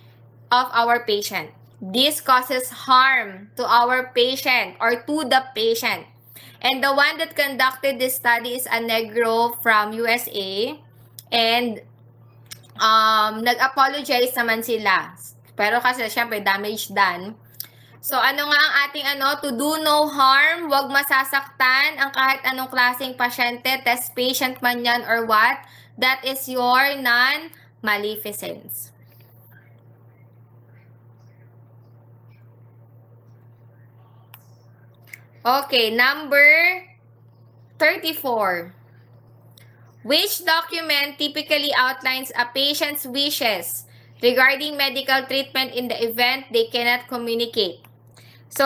of our patient. This causes harm to our patient or to the patient. And the one that conducted this study is a Negro from USA. And nag-apologize naman sila. Pero kasi syempre damage done. So ano nga ang ating to do no harm, wag masasaktan ang kahit anong klaseng pasyente, test patient man yan or what. That is your non-maleficence. Okay, number 34. Which document typically outlines a patient's wishes regarding medical treatment in the event they cannot communicate? So,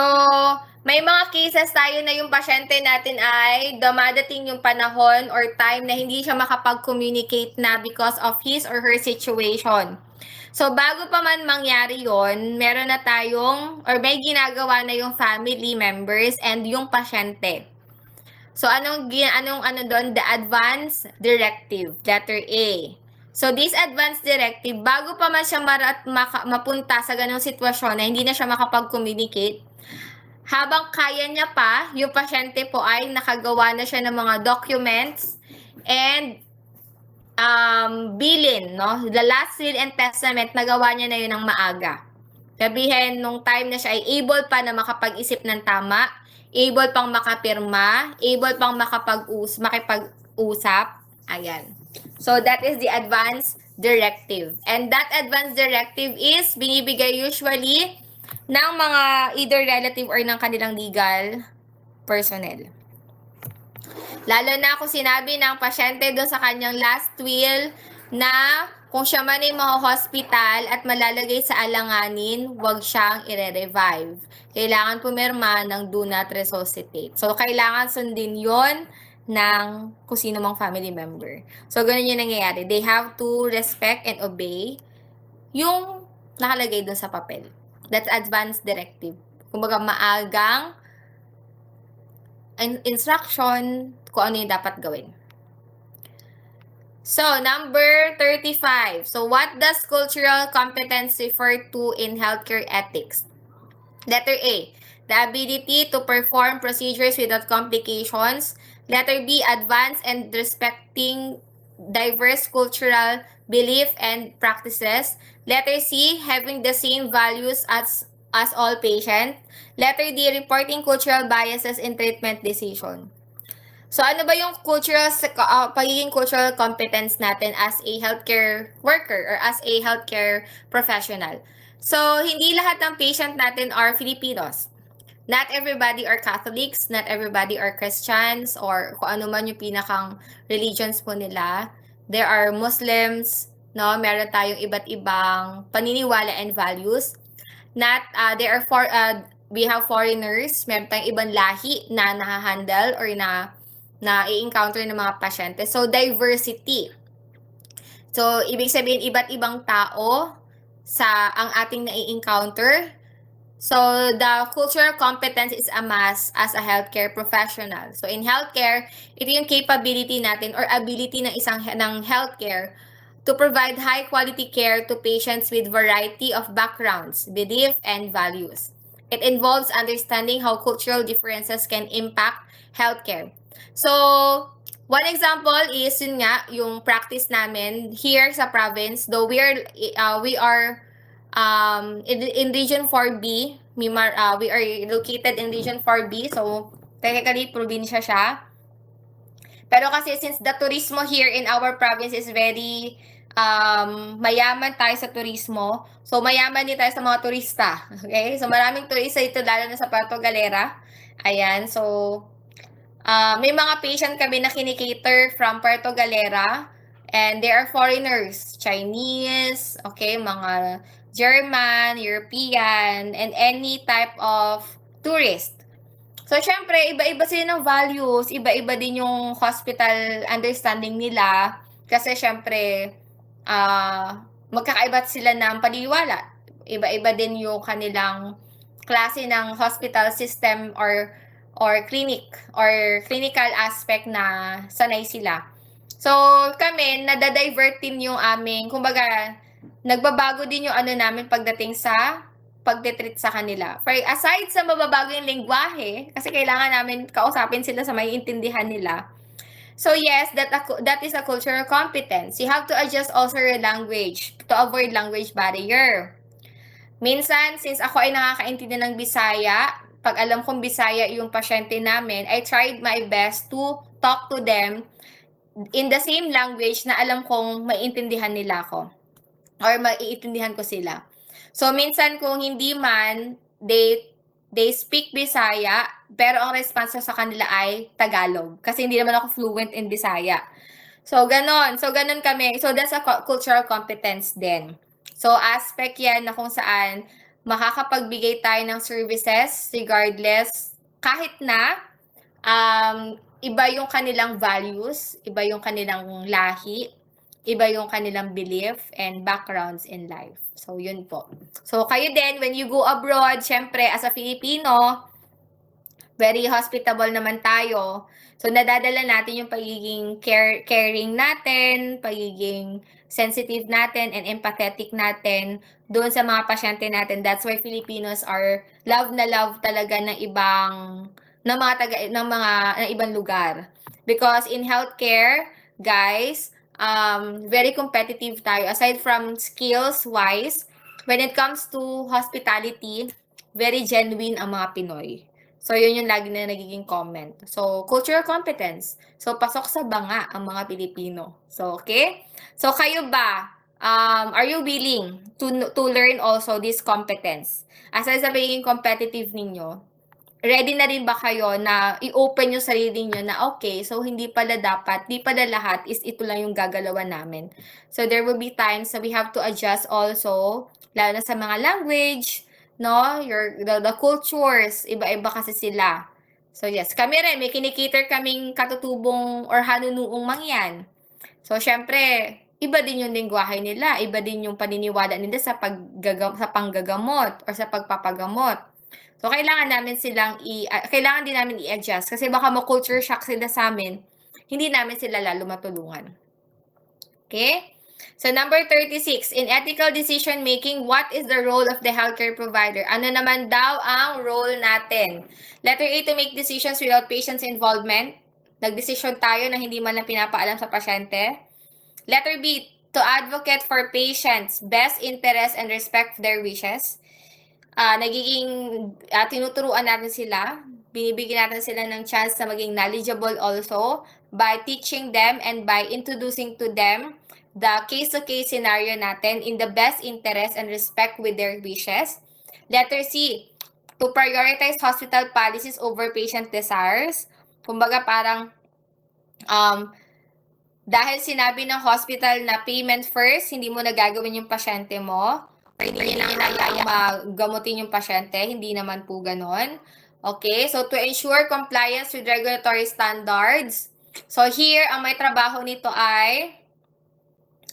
may mga cases tayo na yung pasyente natin ay dumadating yung panahon or time na hindi siya makapag-communicate na because of his or her situation. So, bago pa man mangyari yon, meron na tayong or may ginagawa na yung family members and yung pasyente. So, anong doon? The advance directive, letter A. So, this advance directive, bago pa man siya mapunta sa ganong sitwasyon na hindi na siya makapag-communicate, habang kaya niya pa, yung pasyente po ay nakagawa na siya ng mga documents and bilin, no? The last will and testament, nagawa niya na yun ng maaga. Sabihin, nung time na siya ay able pa na makapag-isip ng tama, able pang makapirma, able pang makipag-usap. Ayan. So, that is the advance directive. And that advance directive is binibigay usually ng mga either relative or ng kanilang legal personnel. Lalo na kung sinabi ng pasyente doon sa kanyang last will na kung siya man ay maho-hospital at malalagay sa alanganin, huwag siyang i-revive. Kailangan pumirma ng do not resuscitate. So, kailangan sundin yon ng kung sino mang family member. So, ganun yung nangyayari. They have to respect and obey yung nakalagay doon sa papel. That's advance directive. Kumbaga, maagang instruction kung ano yung dapat gawin. So, number 35. So, what does cultural competence refer to in healthcare ethics? Letter A, the ability to perform procedures without complications. Letter B, advance and respecting diverse cultural belief and practices. Letter C, having the same values as all patients. Letter D, reporting cultural biases in treatment decision. So ano ba yung pagiging cultural competence natin as a healthcare worker or as a healthcare professional? So hindi lahat ng patient natin are Filipinos. Not everybody are Catholics, not everybody are Christians, or kung ano man yung pinakang religions po nila. There are Muslims, no? Meron tayong iba't ibang paniniwala and values. We have foreigners, meron tayong ibang lahi na nahahandle or na i-encounter ng mga pasyente. So, diversity. So, ibig sabihin, iba't ibang tao ang ating nai-encounter. So, the cultural competence is a must as a healthcare professional. So, in healthcare, ito yung capability natin or ability ng healthcare to provide high-quality care to patients with variety of backgrounds, belief, and values. It involves understanding how cultural differences can impact healthcare. So, one example is yung practice namin here sa province, though we are in Region 4B, we are located in Region 4B, so technically probinsya siya. Pero kasi since the turismo here in our province is very mayaman tayo sa turismo, so mayaman din tayo sa mga turista. Okay? So maraming turista dito, lalo na sa Puerto Galera. Ayan, so may mga patient kami na kinikater from Puerto Galera, and they are foreigners, Chinese, okay, mga German, European, and any type of tourist. So, syempre, iba-iba sila ng values, iba-iba din yung hospital understanding nila, kasi syempre, magkakaiba sila ng paniniwala. Iba-iba din yung kanilang klase ng hospital system or clinic or clinical aspect na sanay sila. So, kami, nadadivert din yung aming, kumbaga, nagbabago din yung namin pagdating sa pagtitreat sa kanila. For aside sa mababago yung lengguwahe, kasi kailangan namin kausapin sila sa maiintindihan nila. So yes, that is a cultural competence. You have to adjust also your language to avoid language barrier. Minsan, since ako ay nakakaintindi ng Bisaya, pag alam kong Bisaya yung pasyente namin, I tried my best to talk to them in the same language na alam kong maiintindihan nila ako or maiintindihan ko sila. So, minsan kung hindi man, they speak Bisaya, pero ang response sa kanila ay Tagalog. Kasi hindi naman ako fluent in Bisaya. So, ganon. So, ganon kami. So, that's a cultural competence din. So, aspect yan na kung saan makakapagbigay tayo ng services regardless, kahit na iba yung kanilang values, iba yung kanilang lahi, iba yung kanilang belief and backgrounds in life. So, yun po. So, kayo din, when you go abroad, syempre, as a Filipino, very hospitable naman tayo. So, nadadala natin yung pagiging caring natin, pagiging sensitive natin, and empathetic natin doon sa mga pasyente natin. That's why Filipinos are love na love talaga ng ibang lugar. Because in healthcare, guys, very competitive tayo. Aside from skills-wise, when it comes to hospitality, very genuine ang mga Pinoy. So, yun yung lagi na nagiging comment. So, cultural competence. So, pasok sa banga ang mga Pilipino. So, okay? So, kayo ba, are you willing to learn also this competence? Aside sa pagiging competitive ninyo, ready na rin ba kayo na i-open yung sarili nyo na okay, so hindi pala lahat is ito lang yung gagalawan namin. So, there will be times na we have to adjust also, lalo na sa mga language, no? The cultures, iba-iba kasi sila. So, yes, kami rin, may kinikater kaming katutubong or hanunuong mangyan. So, syempre, iba din yung lengguwahe nila, iba din yung paniniwala nila sa panggagamot or sa pagpapagamot. So, kailangan din namin i-adjust kasi baka ma-culture shock sila sa amin, hindi namin sila lalo matulungan. Okay? So, number 36, in ethical decision making, what is the role of the healthcare provider? Ano naman daw ang role natin? Letter A, to make decisions without patient's involvement. Nagdesisyon tayo na hindi man lang pinapaalam sa pasyente. Letter B, to advocate for patients' best interest and respect their wishes. Tinuturuan natin sila, binibigyan natin sila ng chance na maging knowledgeable also by teaching them and by introducing to them the case-to-case scenario natin in the best interest and respect with their wishes. Letter C, to prioritize hospital policies over patient desires. Kumbaga parang dahil sinabi ng hospital na payment first, hindi mo na gagawin yung pasyente mo, or hindi niya na kaya magamutin yung pasyente, hindi naman po ganon. Okay, so to ensure compliance with regulatory standards, so here, ang may trabaho nito ay,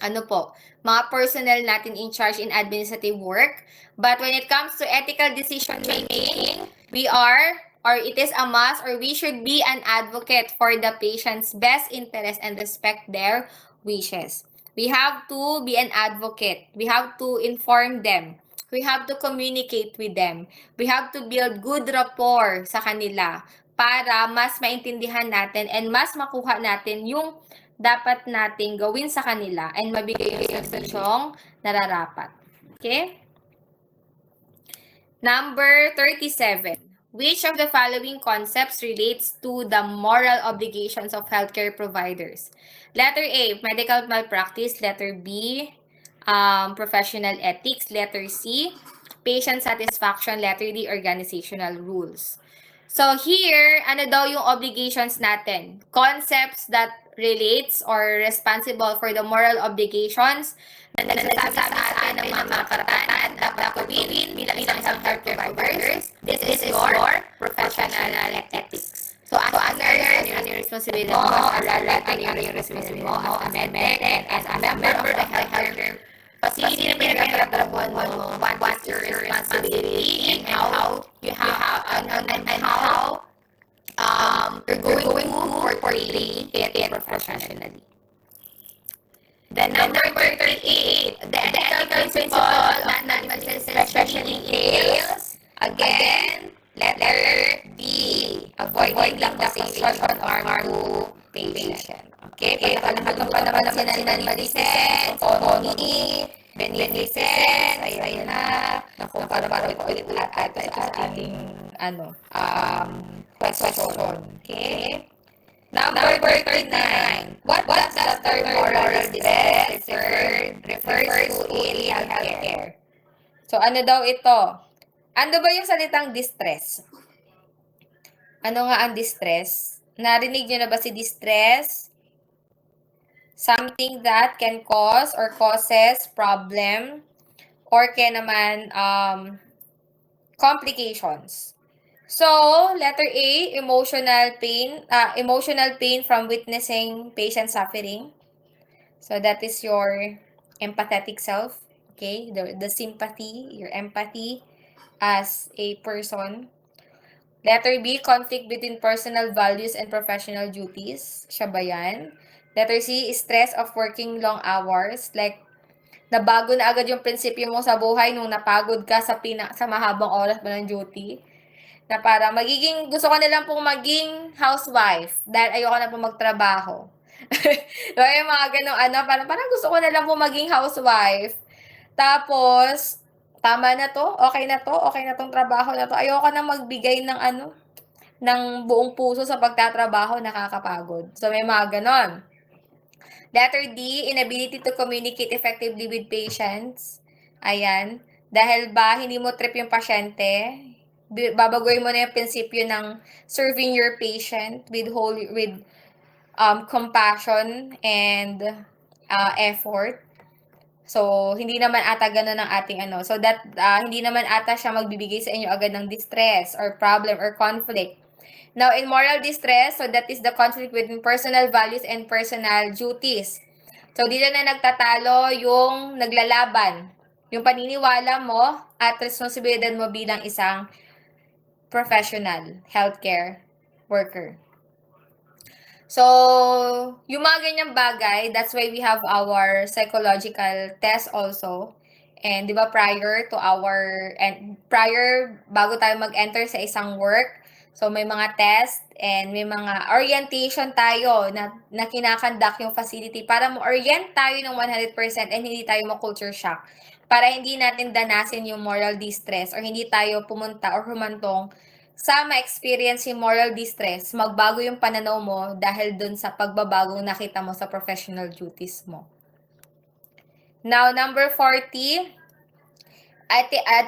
mga personnel natin in charge in administrative work. But when it comes to ethical decision making, it is a must, or we should be an advocate for the patient's best interest and respect their wishes. We have to be an advocate. We have to inform them. We have to communicate with them. We have to build good rapport sa kanila para mas maintindihan natin and mas makuha natin yung dapat nating gawin sa kanila and mabigay yung solusyong nararapat. Okay? Number 37. Which of the following concepts relates to the moral obligations of healthcare providers? Letter A, medical malpractice. Letter B, professional ethics. Letter C, patient satisfaction. Letter D, organizational rules. So here, ano daw yung obligations natin? Concepts that relates or responsible for the moral obligations na nagsasabi sa atin ng mga karapatan dapat gawin bilang isang healthcare providers. This is your professional ethics. So, as a nurse, ano yung responsibility mo? As a vet, ano yung responsibility mo? As a med and as a member of the healthcare facility na pinagtatrabuhan mo, what's your responsibility and how you have and how you're going to portray it professionally. The number 38, the ethical principle of non-medical especially entails, again, letter B, avoiding the causation of harm to patient. Okay, pagkakalaman pa naman sila ni Malicen, Tony, Beneficent, ayun na, naku, para ulit at sa ating, question. Okay? Number 39. What does the term moral distress refers to in healthcare? So, ano daw ito? Ano ba yung salitang distress? Ano nga ang distress? Narinig nyo na ba si distress? Something that can cause or causes problem or can naman complications. So, letter A, emotional pain from witnessing patient suffering. So, that is your empathetic self, okay? The sympathy, your empathy as a person. Letter B, conflict between personal values and professional duties. Siya ba yan? Letter C, stress of working long hours. Like, nabago na agad yung prinsipyo mo sa buhay nung napagod ka sa mahabang oras mo ng duty. Na para gusto ko na lang pong maging housewife dahil ayoko na pong magtrabaho. So, yung mga ganong parang gusto ko na lang pong maging housewife. Tapos, tama na to, okay na tong trabaho na to. Ayoko na magbigay ng buong puso sa pagtatrabaho, nakakapagod. So, may mga ganon. Letter D, inability to communicate effectively with patients. Ayan. Dahil ba hindi mo trip yung pasyente, babaguhin mo na yung prinsipyo ng serving your patient with compassion and effort. So, hindi naman ata ganun ang ating So, that hindi naman ata siya magbibigay sa inyo agad ng distress or problem or conflict. Now, in moral distress, so that is the conflict between personal values and personal duties. So, dito na nagtatalo yung naglalaban. Yung paniniwala mo at responsibilidad mo bilang isang professional healthcare worker. So, yung mga ganyang bagay, that's why we have our psychological test also. And di ba bago tayo mag-enter sa isang work, So, may mga test and may mga orientation tayo na kinakandak yung facility para ma-orient tayo ng 100% and hindi tayo ma-culture shock. Para hindi natin danasin yung moral distress or hindi tayo pumunta or humantong sa ma-experience yung moral distress, magbago yung pananaw mo dahil dun sa pagbabagong nakita mo sa professional duties mo. Now, number 40,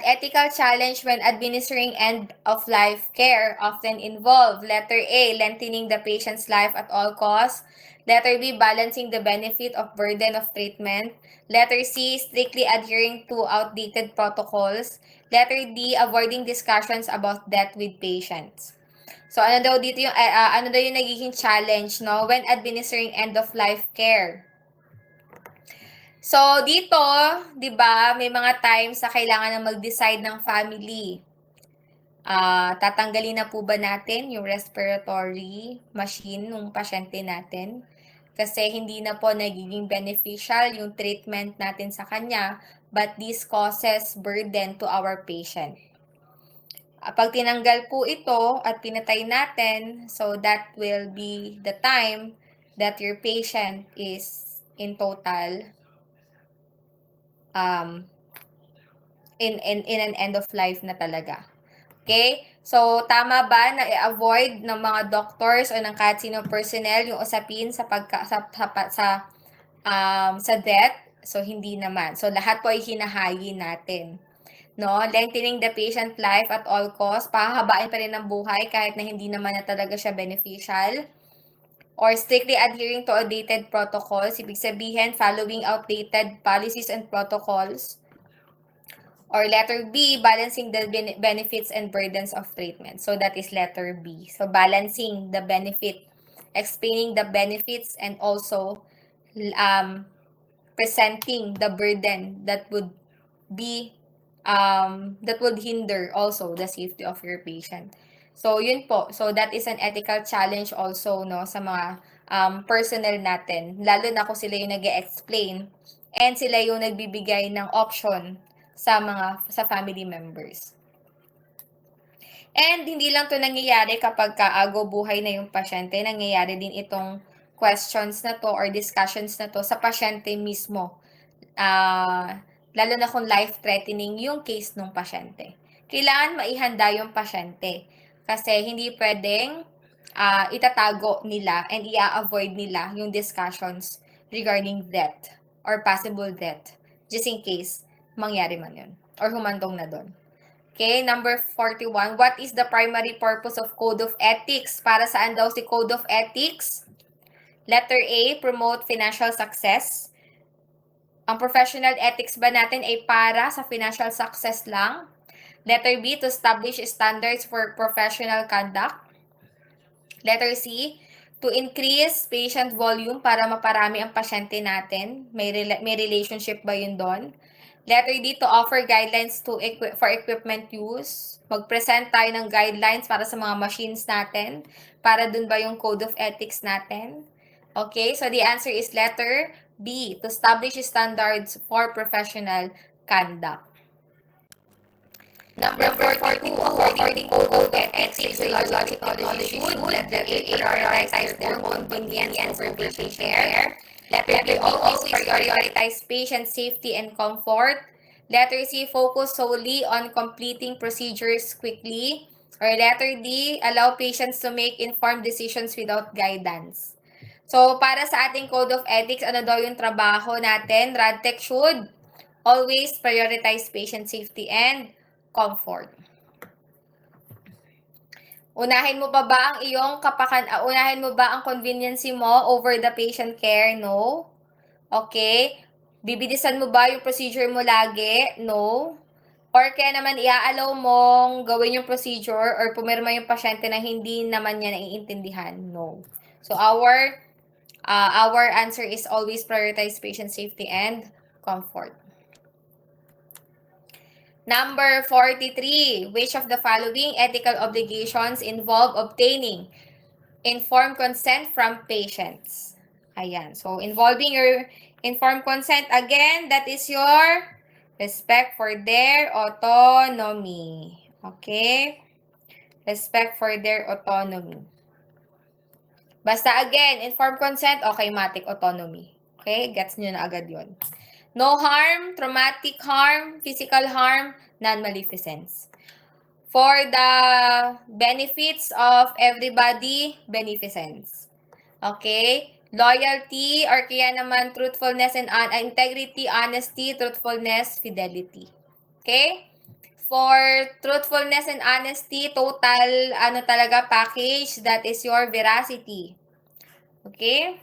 ethical challenge when administering end-of-life care often involve letter A, lengthening the patient's life at all costs. Letter B, balancing the benefit of burden of treatment. Letter C, strictly adhering to outdated protocols. Letter D, avoiding discussions about death with patients. So ano daw dito yung ano daw yung nagiging challenge no when administering end-of-life care? So, dito, 'di ba, may mga times na kailangan na mag-decide ng family. Tatanggalin na po ba natin yung respiratory machine ng pasyente natin? Kasi hindi na po nagiging beneficial yung treatment natin sa kanya, but this causes burden to our patient. Pag tinanggal po ito at pinatay natin, so that will be the time that your patient is in total in an end of life na talaga. Okay? So, tama ba na i-avoid ng mga doctors o ng kahit sino personnel yung usapin sa sa death? So, hindi naman. So, lahat po ay hinahayin natin. No? Lengthening the patient life at all costs. Pahahabain pa rin ang buhay kahit na hindi naman na talaga siya beneficial. Or strictly adhering to outdated protocols. Ibig sabihin, following outdated policies and protocols. Or letter B, balancing the benefits and burdens of treatment. So that is letter B. So balancing the benefit, explaining the benefits, and also presenting the burden that would be that would hinder also the safety of your patient. So yun po. So that is an ethical challenge also no sa mga personnel natin. Lalo na kung sila yung nag-explain and sila yung nagbibigay ng option sa family members. And hindi lang 'to nangyayari kapag kaago buhay na yung pasyente, nangyayari din itong questions na 'to or discussions na 'to sa pasyente mismo. Lalo na kung life-threatening yung case ng pasyente. Kailangan maihanda yung pasyente kasi hindi pwedeng itatago nila and i-avoid nila yung discussions regarding death or possible death just in case mangyari man yun or humantong na doon. Okay, number 41. What is the primary purpose of Code of Ethics? Para saan daw si Code of Ethics? Letter A, promote financial success. Ang professional ethics ba natin ay para sa financial success lang? Letter B, to establish standards for professional conduct. Letter C, to increase patient volume para maparami ang pasyente natin. May relationship ba yun doon? Letter D, to offer guidelines for equipment use. Mag-present tayo ng guidelines para sa mga machines natin. Para dun ba yung code of ethics natin? Okay, so the answer is letter B, to establish standards for professional conduct. Number 42, according to Code of Ethics, radiological technology should letter A, prioritize their convenience over patient care. Letter B, always prioritize patient safety and comfort. Letter C, focus solely on completing procedures quickly. Or letter D, allow patients to make informed decisions without guidance. So, para sa ating Code of Ethics, ano daw yung trabaho natin? RadTech should always prioritize patient safety and comfort. Unahin mo pa ba ang iyong unahin mo ba ang convenience mo over the patient care? No. Okay? Bibilisan mo ba yung procedure mo lagi? No. Or kaya naman i-allow mong gawin yung procedure or pumirma yung pasyente na hindi naman niya naiintindihan? No. So our answer is always prioritize patient safety and comfort. Number 43, which of the following ethical obligations involve obtaining informed consent from patients? Ayan. So, involving your informed consent, again, that is your respect for their autonomy. Okay? respect for their autonomy. Basta again, informed consent, okay, matic autonomy. Okay, gets nyo na agad yon. No harm, traumatic harm, physical harm, non-maleficence. For the benefits of everybody, beneficence. Okay? Loyalty, or kaya naman truthfulness and integrity, honesty, truthfulness, fidelity. Okay? For truthfulness and honesty, total, talaga, package, that is your veracity. Okay?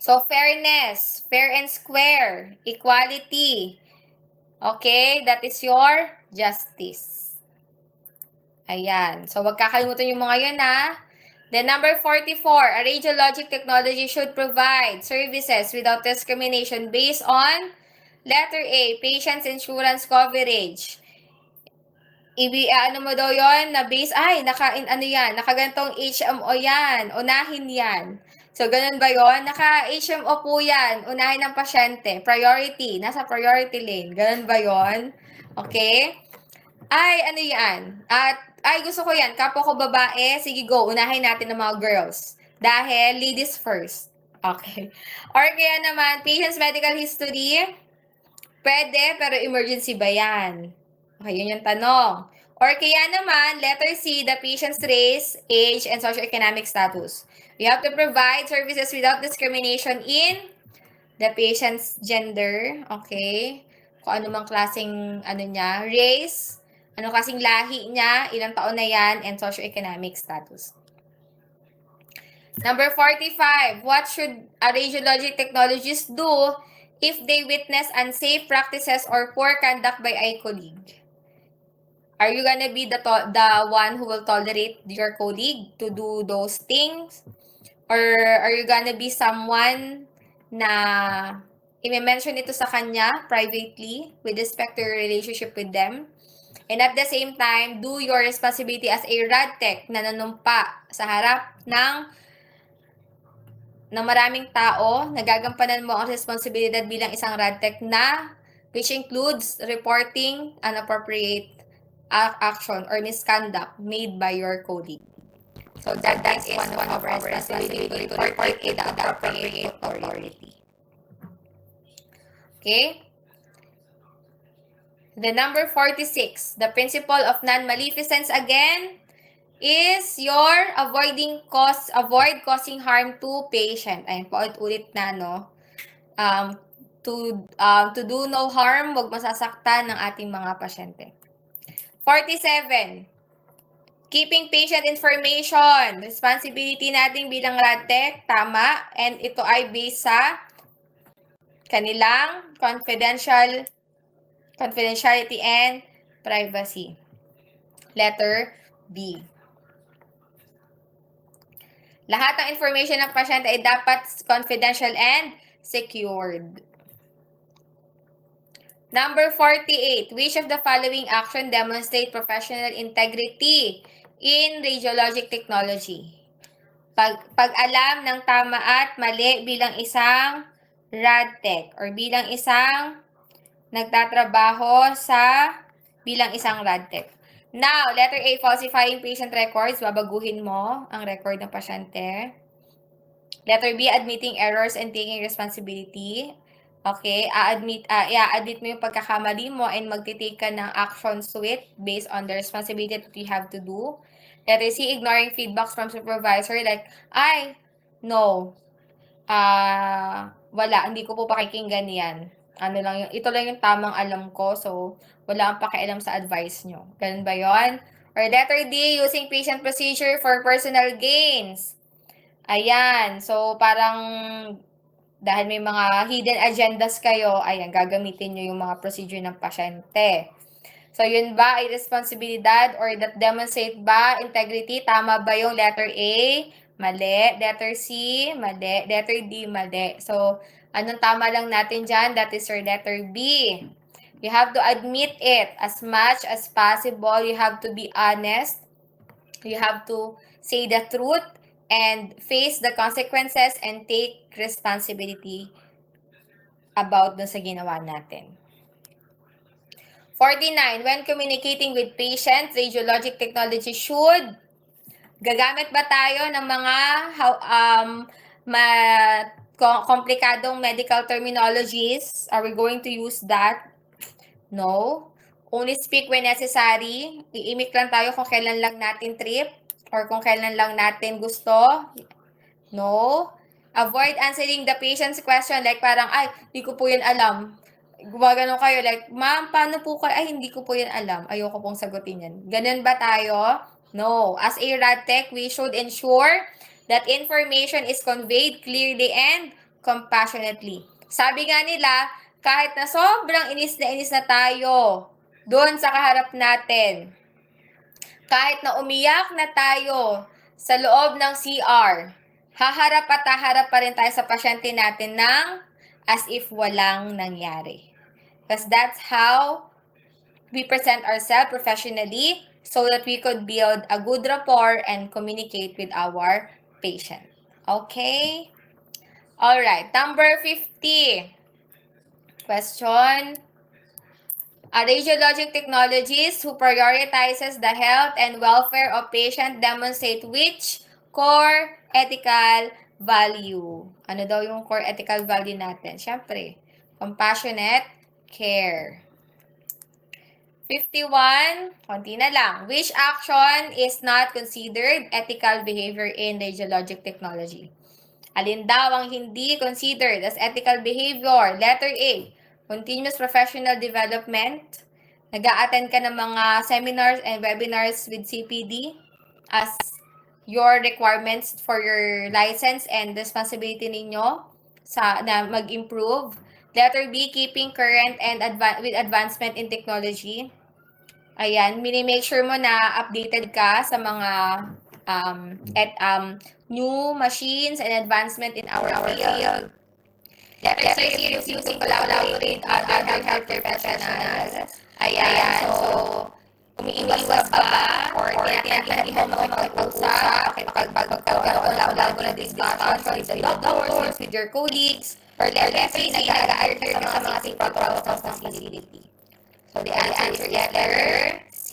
So, fairness, fair and square, equality. Okay? That is your justice. Ayan. So, wag kakalimutan yung mga yun, ha? Then, number 44, a radiologic technology should provide services without discrimination based on letter A, patient's insurance coverage. Ano mo daw yon na base, nakagantong HMO yan, unahin yan. So, ganun ba yon? Naka-HMO po yan, unahin ng pasyente, priority, nasa priority lane. Ganun ba yon? Okay? Yan? Gusto ko yan, kapwa ko babae, sige go, unahin natin ng mga girls. Dahil ladies first. Okay. Or kaya naman, patient's medical history, pwede, pero emergency ba yan? Okay, yun yung tanong. Or kaya naman, letter C, the patient's race, age, and socioeconomic status. We have to provide services without discrimination in the patient's gender, okay? Kung ano mang klaseng, niya, race, ano klaseng lahi niya, ilang taon na yan, and socioeconomic status. Number 45, what should a radiologic technologist do if they witness unsafe practices or poor conduct by a colleague? Are you gonna be the one who will tolerate your colleague to do those things? Or are you gonna be someone na i-mention ito sa kanya privately with respect to your relationship with them? And at the same time, do your responsibility as a RadTech na nanumpa sa harap ng maraming tao, nagagampanan mo ang responsibilidad bilang isang RadTech na which includes reporting inappropriate action or misconduct made by your colleague. So that is one of our responsibility to report it to the appropriate authority. Okay? The number 46, the principle of non-maleficence again is your avoid causing harm to patient. Ayun, paulit-ulit na, no? To do no harm, huwag masasaktan ng ating mga pasyente. 47, keeping patient information. Responsibility natin bilang RadTech, tama. And ito ay based sa kanilang confidentiality and privacy. Letter B. Lahat ng information ng pasyente ay dapat confidential and secured. Number 48, which of the following action demonstrate professional integrity in radiologic technology? Pag-alam ng tama at mali bilang isang RadTech or bilang isang nagtatrabaho bilang isang RadTech. Now, letter A, falsifying patient records. Babaguhin mo ang record ng pasyente. Letter B, admitting errors and taking responsibility. Okay, i-admit mo yung pagkakamali mo and magtitake ka ng actions to it based on the responsibility that you have to do. Letter C, ignoring feedbacks from supervisor like, no, wala, hindi ko po pakikinggan yan. Ito lang yung tamang alam ko, so wala ang pakialam sa advice nyo. Ganun ba yon? Or letter D, using patient procedure for personal gains. Ayan, so parang dahil may mga hidden agendas kayo, gagamitin nyo yung mga procedure ng pasyente. So, yun ba ay responsibilidad or that demonstrate ba integrity? Tama ba yung letter A? Mali. Letter C? Mali. Letter D? Mali. So, anong tama lang natin dyan? That is your letter B. You have to admit it as much as possible. You have to be honest. You have to say the truth and face the consequences and take responsibility about dun sa ginawa natin. 49. When communicating with patients, radiologic technology should gagamit ba tayo ng mga komplikadong medical terminologies? Are we going to use that? No. Only speak when necessary. Iimik lang tayo kung kailan lang natin trip or kung kailan lang natin gusto. No. Avoid answering the patient's question like parang, ay, di ko po yan alam. Gumagano kayo like, ma'am, paano po kayo? Ay, hindi ko po yan alam. Ayoko pong sagutin yan. Ganun ba tayo? No. As a rad tech, we should ensure that information is conveyed clearly and compassionately. Sabi nga nila, kahit na sobrang inis na tayo doon sa kaharap natin, kahit na umiyak na tayo sa loob ng CR, haharap at haharap pa rin tayo sa pasyente natin ng as if walang nangyari. Because that's how we present ourselves professionally so that we could build a good rapport and communicate with our patient. Okay? Alright, number 50. Question. A radiologic technologist who prioritizes the health and welfare of patient demonstrate which core ethical value. Ano daw yung core ethical value natin? Siyempre, compassionate care. 51, konti na lang. Which action is not considered ethical behavior in radiologic technology? Alin daw ang hindi considered as ethical behavior? Letter A, continuous professional development. Nag-a-attend ka ng mga seminars and webinars with CPD as your requirements for your license and responsibility ninyo na mag-improve. Letter B, keeping current and with advancement in technology. Ayan, mini-make sure mo na updated ka sa mga new machines and advancement in our field. Letter C, using collaborate with other healthcare professionals. Ayan, so, umiiwas ba or tinatanggihan mo makipag-usap, makipag-collaborate na discussions with the doctors, with your colleagues, or letter C, nag-a-adhere ka sa mga safety protocols ng facility. So the answer is letter C.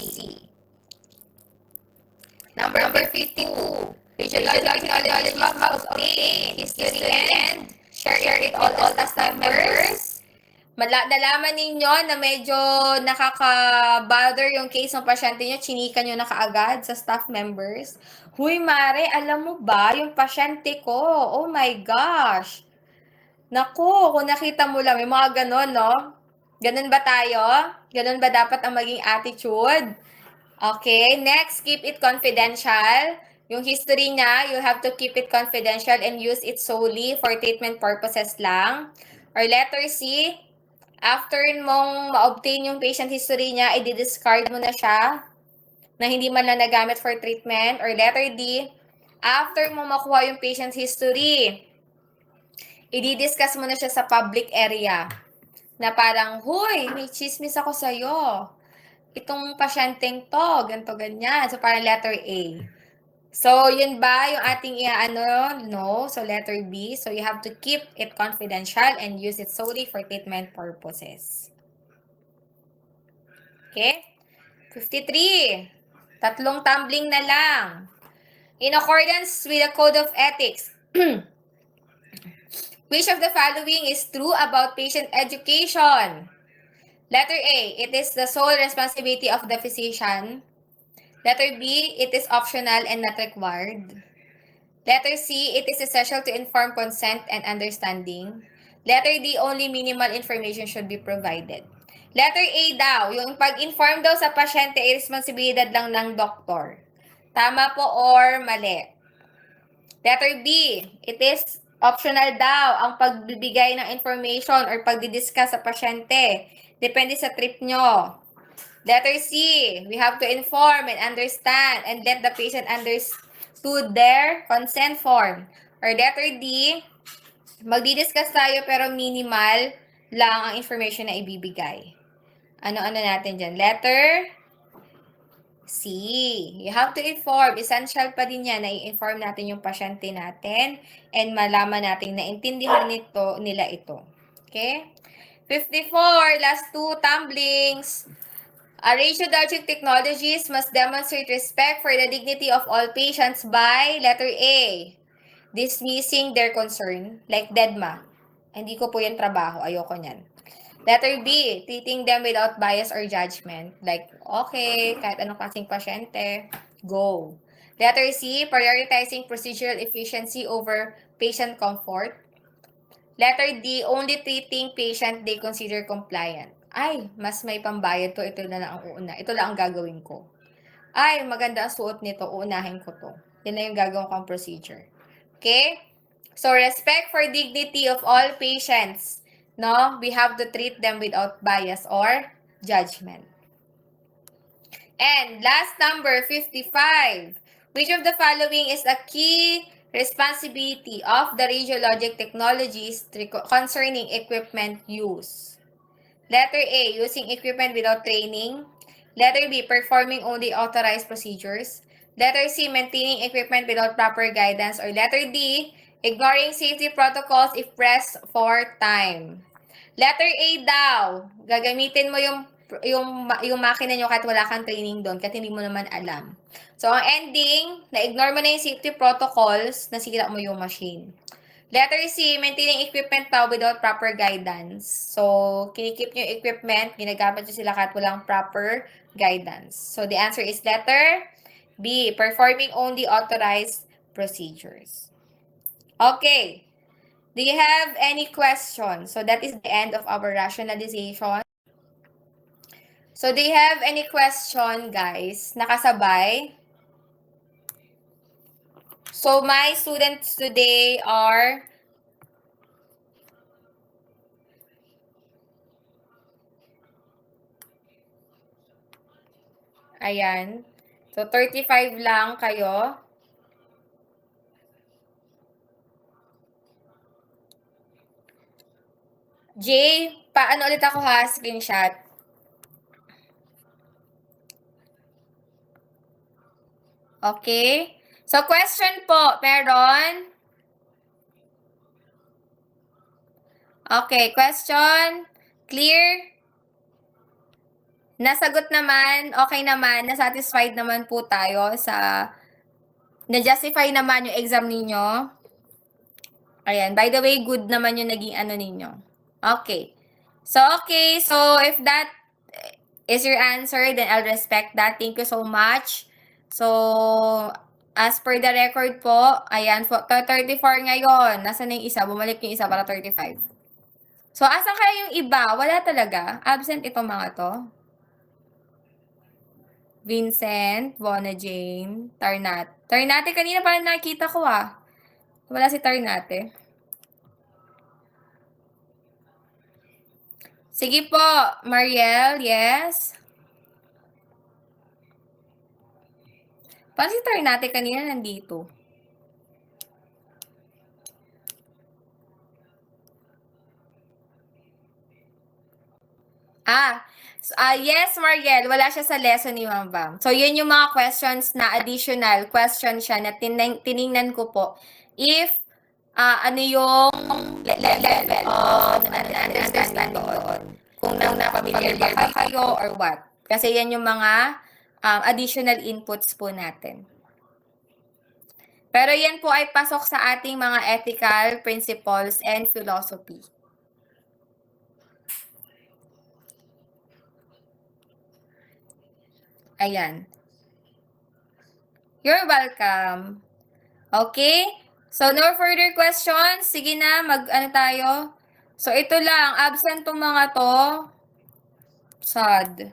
Number 52. Radiologic technology must obtain history and share it all to staff members. Nalaman ninyo na medyo nakaka-bother yung case ng pasyente nyo, chinika nyo na kaagad sa staff members. Huy, Mare, alam mo ba, yung pasyente ko, oh my gosh. Naku, kung nakita mo lang, may mga ganon, no? Ganun ba tayo? Ganun ba dapat ang maging attitude? Okay, next, keep it confidential. Yung history niya, you have to keep it confidential and use it solely for treatment purposes lang. Or letter C, after mong ma-obtain yung patient history niya, i-discard mo na siya na hindi man lang nagamit for treatment. Or letter D, after mong makuha yung patient history, i-discuss mo na siya sa public area na parang, huy, may chismis ako sa'yo. Itong pasyenteng to, ganito, ganyan. So, parang letter A. So, yun ba yung ating No. So, letter B. So, you have to keep it confidential and use it solely for treatment purposes. Okay? 53. Tatlong tumbling na lang. In accordance with the Code of Ethics, which of the following is true about patient education? Letter A, it is the sole responsibility of the physician. Letter B, it is optional and not required. Letter C, it is essential to inform consent and understanding. Letter D, only minimal information should be provided. Letter A daw, yung pag-inform daw sa pasyente ay responsibilidad lang ng doktor. Tama po or mali? Letter B, it is optional daw ang pagbibigay ng information or pagdidiscuss sa pasyente. Depende sa trip nyo. Letter C, we have to inform and understand and let the patient understood their consent form. Or letter D, magdidiscuss tayo pero minimal lang ang information na ibibigay. Ano-ano natin dyan? Letter C, you have to inform. Essential pa din yan na i-inform natin yung pasyente natin and malaman natin na intindihan nila ito. Okay? 54, last two tumblings. Radiologic technologies must demonstrate respect for the dignity of all patients by letter A, dismissing their concern, like DEDMA. Hindi ko po yung trabaho, ayoko niyan. Letter B, treating them without bias or judgment. Like, okay, kahit anong klaseng pasyente, go. Letter C, prioritizing procedural efficiency over patient comfort. Letter D, only treating patient they consider compliant. Ay, mas may pambayad to, ito na lang ang uuna. Ito lang ang gagawin ko. Ay, maganda ang suot nito, uunahin ko to. Yan na yung gagawin kong procedure. Okay? So, respect for dignity of all patients. No? We have to treat them without bias or judgment. And last number, 55. Which of the following is a key responsibility of the radiologic technologies concerning equipment use? Letter A, using equipment without training. Letter B, performing only authorized procedures. Letter C, maintaining equipment without proper guidance. Or letter D, ignoring safety protocols if pressed for time. Letter A daw, gagamitin mo yung makina nyo kahit wala kang training doon, kahit hindi mo naman alam. So, ang ending, na-ignore mo na yung safety protocols, nasira mo yung machine. Letter C, maintaining equipment daw without proper guidance. So, kinikip nyo yung equipment, ginagamit nyo sila kahit walang proper guidance. So, the answer is letter B, performing only authorized procedures. Okay. Do you have any questions? So, that is the end of our rationalization. So, do you have any question, guys? Nakasabay? So, my students today are ayan. So, 35 lang kayo. Jay, paano ulit ako ha? Screenshot. Okay? So, question po, meron? Okay, question? Clear? Nasagot naman, okay naman, na-satisfied naman po tayo sa, na-justify naman yung exam ninyo. Ayan, by the way, good naman yung naging ano ninyo. Okay. So, if that is your answer, then I'll respect that. Thank you so much. So, as per the record po, ayan, 34 ngayon. Nasaan na yung isa? Bumalik yung isa para 35. So, asan kaya yung iba? Wala talaga. Absent itong mga to. Vincent, Bona Jane, Tarnat. Tarnate, kanina parang nakita ko ah. Wala si Tarnate. Sige po, Mariel, yes. Parang si Tarnate kanina nandito. Yes, Mariel, wala siya sa lesson ni Ma'am Bam. So, yun yung mga questions na additional question siya na tiningnan ko po. If, ano yung level of understanding doon. Kung na-familiar ba kayo or what. Kasi yan yung mga additional inputs po natin. Pero yan po ay pasok sa ating mga ethical principles and philosophy. Ayan. You're welcome. Okay? So, no further questions. Sige na, ano tayo? So, ito lang. Absent tong mga to. Sad.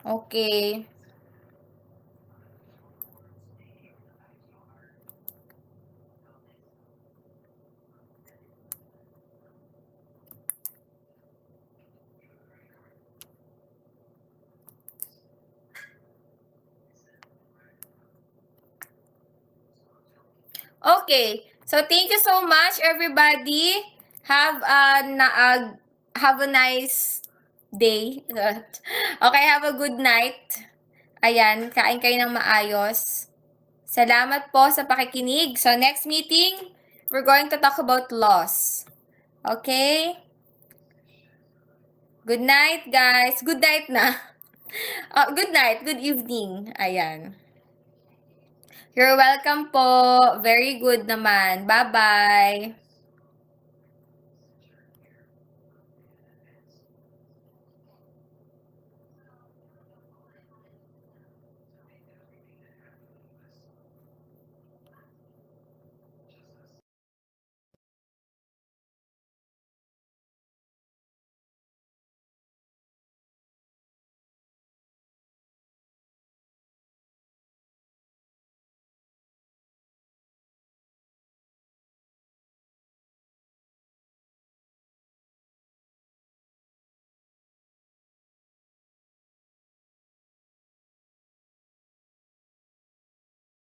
Okay. Okay. So, thank you so much, everybody. Have a nice day. Okay, have a good night. Ayan, kain kayo ng maayos. Salamat po sa pakikinig. So, next meeting, we're going to talk about loss. Okay? Good night, guys. Good night na. Good night, good evening. Ayan. You're welcome po. Very good naman. Bye-bye.